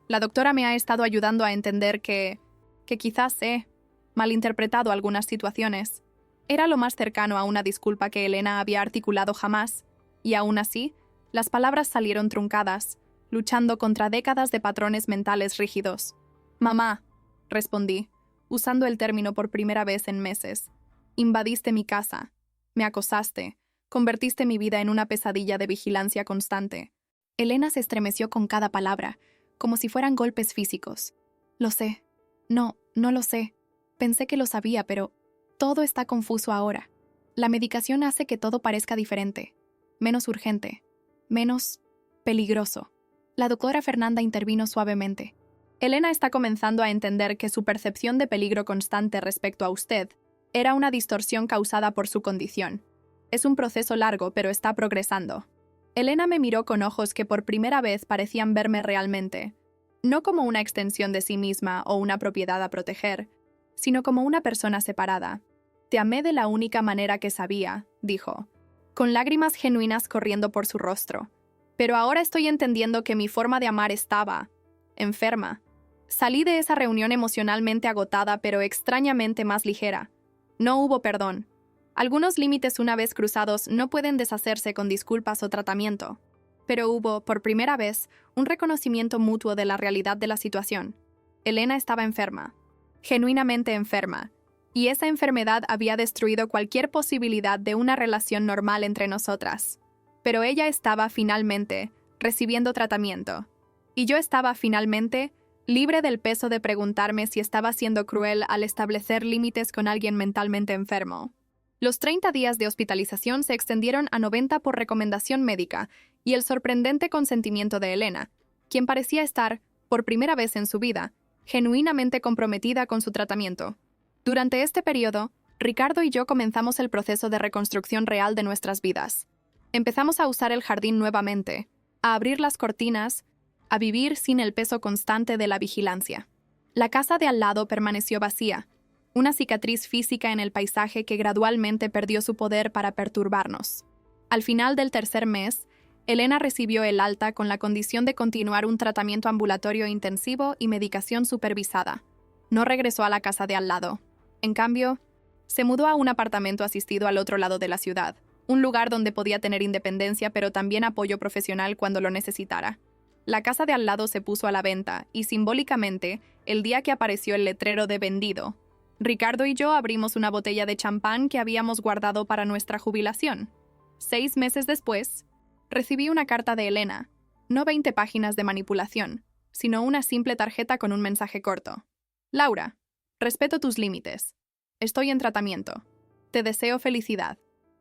La doctora me ha estado ayudando a entender que quizás he malinterpretado algunas situaciones. Era lo más cercano a una disculpa que Elena había articulado jamás, y aún así, las palabras salieron truncadas, luchando contra décadas de patrones mentales rígidos. «Mamá», respondí, usando el término por primera vez en meses. «Invadiste mi casa, me acosaste, convertiste mi vida en una pesadilla de vigilancia constante». Elena se estremeció con cada palabra, como si fueran golpes físicos. «Lo sé. No lo sé. Pensé que lo sabía, pero todo está confuso ahora. La medicación hace que todo parezca diferente, menos urgente, menos peligroso». La doctora Fernanda intervino suavemente. «Elena está comenzando a entender que su percepción de peligro constante respecto a usted era una distorsión causada por su condición. Es un proceso largo, pero está progresando». Elena me miró con ojos que por primera vez parecían verme realmente, no como una extensión de sí misma o una propiedad a proteger, sino como una persona separada. «Te amé de la única manera que sabía», dijo, con lágrimas genuinas corriendo por su rostro. «Pero ahora estoy entendiendo que mi forma de amar estaba enferma. Salí de esa reunión emocionalmente agotada, pero extrañamente más ligera. No hubo perdón. Algunos límites una vez cruzados no pueden deshacerse con disculpas o tratamiento. Pero hubo, por primera vez, un reconocimiento mutuo de la realidad de la situación. Elena estaba enferma, genuinamente enferma, y esa enfermedad había destruido cualquier posibilidad de una relación normal entre nosotras. Pero ella estaba finalmente recibiendo tratamiento. Y yo estaba finalmente libre del peso de preguntarme si estaba siendo cruel al establecer límites con alguien mentalmente enfermo. Los 30 días de hospitalización se extendieron a 90 por recomendación médica y el sorprendente consentimiento de Elena, quien parecía estar, por primera vez en su vida, genuinamente comprometida con su tratamiento. Durante este periodo, Ricardo y yo comenzamos el proceso de reconstrucción real de nuestras vidas. Empezamos a usar el jardín nuevamente, a abrir las cortinas, a vivir sin el peso constante de la vigilancia. La casa de al lado permaneció vacía, una cicatriz física en el paisaje que gradualmente perdió su poder para perturbarnos. Al final del tercer mes, Elena recibió el alta con la condición de continuar un tratamiento ambulatorio intensivo y medicación supervisada. No regresó a la casa de al lado. En cambio, se mudó a un apartamento asistido al otro lado de la ciudad, un lugar donde podía tener independencia pero también apoyo profesional cuando lo necesitara. La casa de al lado se puso a la venta y, simbólicamente, el día que apareció el letrero de vendido, Ricardo y yo abrimos una botella de champán que habíamos guardado para nuestra jubilación. 6 meses después, recibí una carta de Elena, no 20 páginas de manipulación, sino una simple tarjeta con un mensaje corto. Laura, respeto tus límites. Estoy en tratamiento. Te deseo felicidad.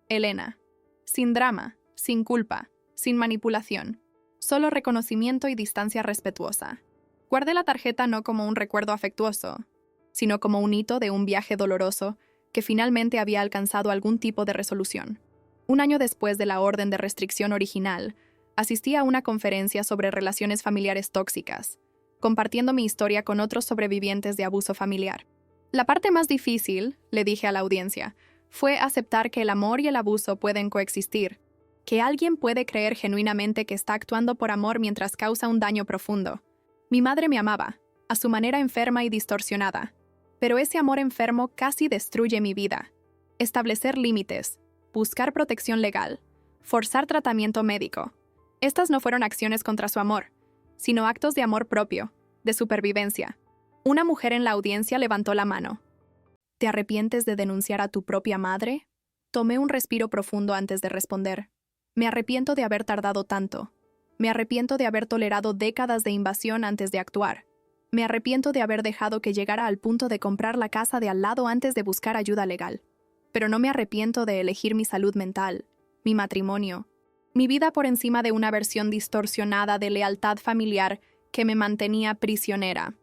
Elena. Sin drama, sin culpa, sin manipulación. Solo reconocimiento y distancia respetuosa. Guardé la tarjeta no como un recuerdo afectuoso, sino como un hito de un viaje doloroso que finalmente había alcanzado algún tipo de resolución. Un año después de la orden de restricción original, asistí a una conferencia sobre relaciones familiares tóxicas, compartiendo mi historia con otros sobrevivientes de abuso familiar. La parte más difícil, le dije a la audiencia, fue aceptar que el amor y el abuso pueden coexistir, que alguien puede creer genuinamente que está actuando por amor mientras causa un daño profundo. Mi madre me amaba, a su manera enferma y distorsionada, pero ese amor enfermo casi destruye mi vida. Establecer límites, buscar protección legal, forzar tratamiento médico. Estas no fueron acciones contra su amor, sino actos de amor propio, de supervivencia. Una mujer en la audiencia levantó la mano. ¿Te arrepientes de denunciar a tu propia madre? Tomé un respiro profundo antes de responder. Me arrepiento de haber tardado tanto. Me arrepiento de haber tolerado décadas de invasión antes de actuar. Me arrepiento de haber dejado que llegara al punto de comprar la casa de al lado antes de buscar ayuda legal. Pero no me arrepiento de elegir mi salud mental, mi matrimonio, mi vida por encima de una versión distorsionada de lealtad familiar que me mantenía prisionera.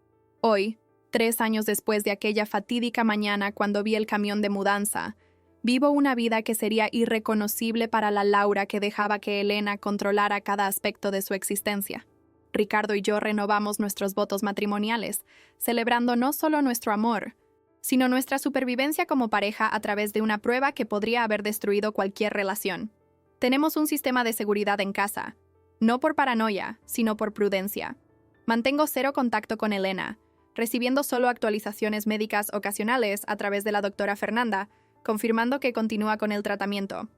Hoy, 3 años después de aquella fatídica mañana cuando vi el camión de mudanza, vivo una vida que sería irreconocible para la Laura que dejaba que Elena controlara cada aspecto de su existencia. Ricardo y yo renovamos nuestros votos matrimoniales, celebrando no solo nuestro amor, sino nuestra supervivencia como pareja a través de una prueba que podría haber destruido cualquier relación. Tenemos un sistema de seguridad en casa, no por paranoia, sino por prudencia. Mantengo 0 contacto con Elena, recibiendo solo actualizaciones médicas ocasionales a través de la doctora Fernanda, confirmando que continúa con el tratamiento.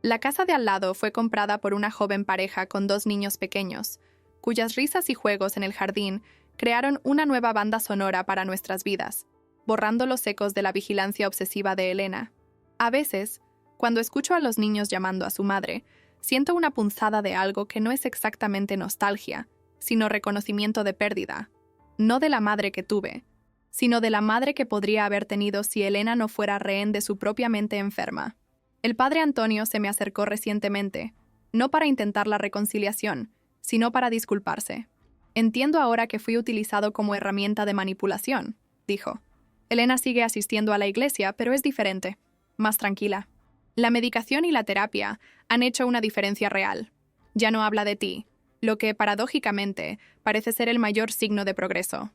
La casa de al lado fue comprada por una joven pareja con 2 niños pequeños, cuyas risas y juegos en el jardín crearon una nueva banda sonora para nuestras vidas, borrando los ecos de la vigilancia obsesiva de Elena. A veces, cuando escucho a los niños llamando a su madre, siento una punzada de algo que no es exactamente nostalgia, sino reconocimiento de pérdida, no de la madre que tuve, sino de la madre que podría haber tenido si Elena no fuera rehén de su propia mente enferma. El padre Antonio se me acercó recientemente, no para intentar la reconciliación, sino para disculparse. Entiendo ahora que fui utilizado como herramienta de manipulación, dijo. Elena sigue asistiendo a la iglesia, pero es diferente, más tranquila. La medicación y la terapia han hecho una diferencia real. Ya no habla de ti, lo que, paradójicamente, parece ser el mayor signo de progreso.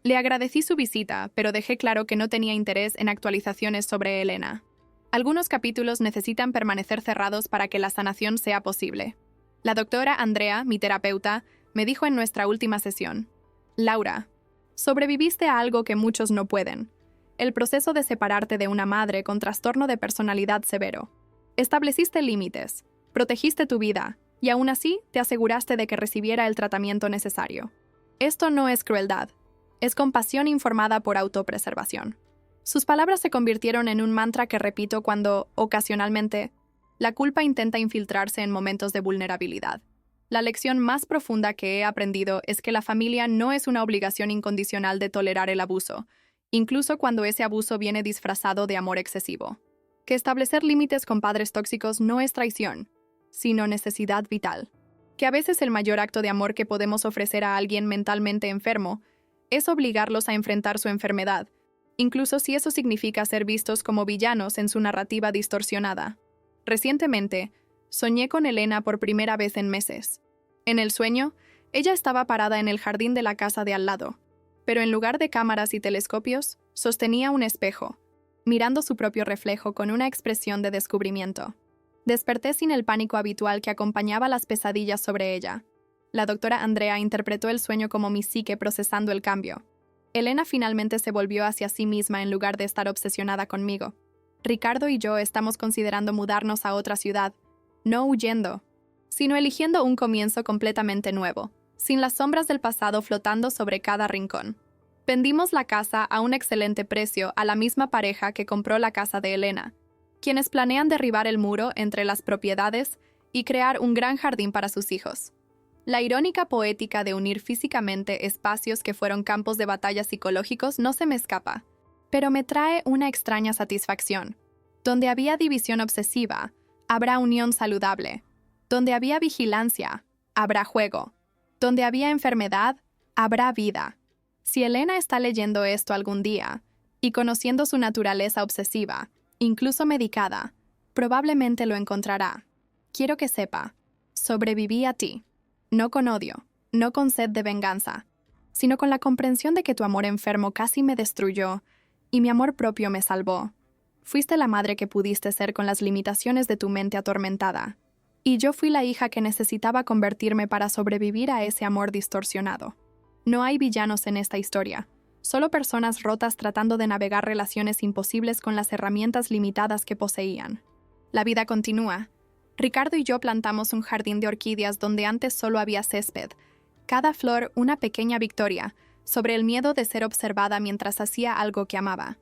Le agradecí su visita, pero dejé claro que no tenía interés en actualizaciones sobre Elena. Algunos capítulos necesitan permanecer cerrados para que la sanación sea posible. La doctora Andrea, mi terapeuta, me dijo en nuestra última sesión: Laura, sobreviviste a algo que muchos no pueden. El proceso de separarte de una madre con trastorno de personalidad severo. Estableciste límites, protegiste tu vida, y aún así te aseguraste de que recibiera el tratamiento necesario. Esto no es crueldad, es compasión informada por autopreservación. Sus palabras se convirtieron en un mantra que repito cuando, ocasionalmente, La culpa intenta infiltrarse en momentos de vulnerabilidad. La lección más profunda que he aprendido es que la familia no es una obligación incondicional de tolerar el abuso, incluso cuando ese abuso viene disfrazado de amor excesivo. Que establecer límites con padres tóxicos no es traición, sino necesidad vital. Que a veces el mayor acto de amor que podemos ofrecer a alguien mentalmente enfermo es obligarlos a enfrentar su enfermedad, incluso si eso significa ser vistos como villanos en su narrativa distorsionada. Recientemente, soñé con Elena por primera vez en meses. En el sueño, ella estaba parada en el jardín de la casa de al lado, pero en lugar de cámaras y telescopios, sostenía un espejo, mirando su propio reflejo con una expresión de descubrimiento. Desperté sin el pánico habitual que acompañaba las pesadillas sobre ella. La doctora Andrea interpretó el sueño como mi psique procesando el cambio. Elena finalmente se volvió hacia sí misma en lugar de estar obsesionada conmigo. Ricardo y yo estamos considerando mudarnos a otra ciudad, no huyendo, sino eligiendo un comienzo completamente nuevo, sin las sombras del pasado flotando sobre cada rincón. Vendimos la casa a un excelente precio a la misma pareja que compró la casa de Elena, quienes planean derribar el muro entre las propiedades y crear un gran jardín para sus hijos. La irónica poética de unir físicamente espacios que fueron campos de batalla psicológicos no se me escapa, pero me trae una extraña satisfacción. Donde había división obsesiva, habrá unión saludable. Donde había vigilancia, habrá juego. Donde había enfermedad, habrá vida. Si Elena está leyendo esto algún día, y conociendo su naturaleza obsesiva, incluso medicada, probablemente lo encontrará. Quiero que sepa, sobreviví a ti. No con odio, no con sed de venganza, sino con la comprensión de que tu amor enfermo casi me destruyó y mi amor propio me salvó. Fuiste la madre que pudiste ser con las limitaciones de tu mente atormentada, y yo fui la hija que necesitaba convertirme para sobrevivir a ese amor distorsionado. No hay villanos en esta historia, solo personas rotas tratando de navegar relaciones imposibles con las herramientas limitadas que poseían. La vida continúa. Ricardo y yo plantamos un jardín de orquídeas donde antes solo había césped. Cada flor una pequeña victoria sobre el miedo de ser observada mientras hacía algo que amaba.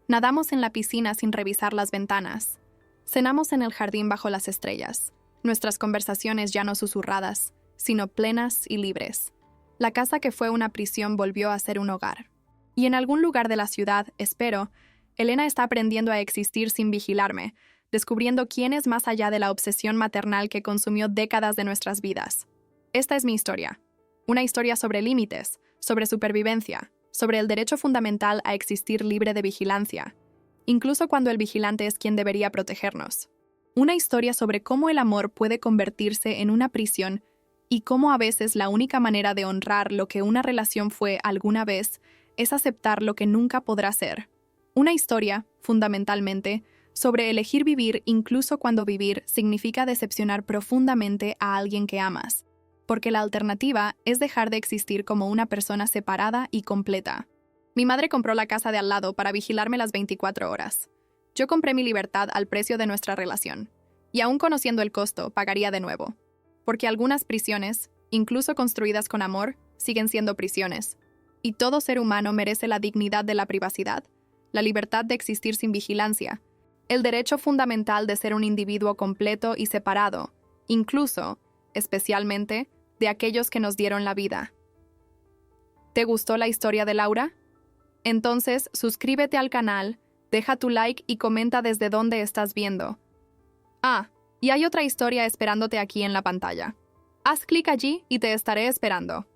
Nadamos en la piscina sin revisar las ventanas. Cenamos en el jardín bajo las estrellas. Nuestras conversaciones ya no susurradas, sino plenas y libres. La casa que fue una prisión volvió a ser un hogar. Y en algún lugar de la ciudad, espero, Elena está aprendiendo a existir sin vigilarme, descubriendo quién es más allá de la obsesión maternal que consumió décadas de nuestras vidas. Esta es mi historia. Una historia sobre límites, sobre supervivencia, sobre el derecho fundamental a existir libre de vigilancia, incluso cuando el vigilante es quien debería protegernos. Una historia sobre cómo el amor puede convertirse en una prisión y cómo a veces la única manera de honrar lo que una relación fue alguna vez es aceptar lo que nunca podrá ser. Una historia, fundamentalmente, sobre elegir vivir incluso cuando vivir significa decepcionar profundamente a alguien que amas, porque la alternativa es dejar de existir como una persona separada y completa. Mi madre compró la casa de al lado para vigilarme las 24 horas. Yo compré mi libertad al precio de nuestra relación, y aún conociendo el costo, pagaría de nuevo. Porque algunas prisiones, incluso construidas con amor, siguen siendo prisiones. Y todo ser humano merece la dignidad de la privacidad, la libertad de existir sin vigilancia, el derecho fundamental de ser un individuo completo y separado, incluso, especialmente, de aquellos que nos dieron la vida. ¿Te gustó la historia de Laura? Entonces, suscríbete al canal, deja tu like y comenta desde dónde estás viendo. Ah, y hay otra historia esperándote aquí en la pantalla. Haz clic allí y te estaré esperando.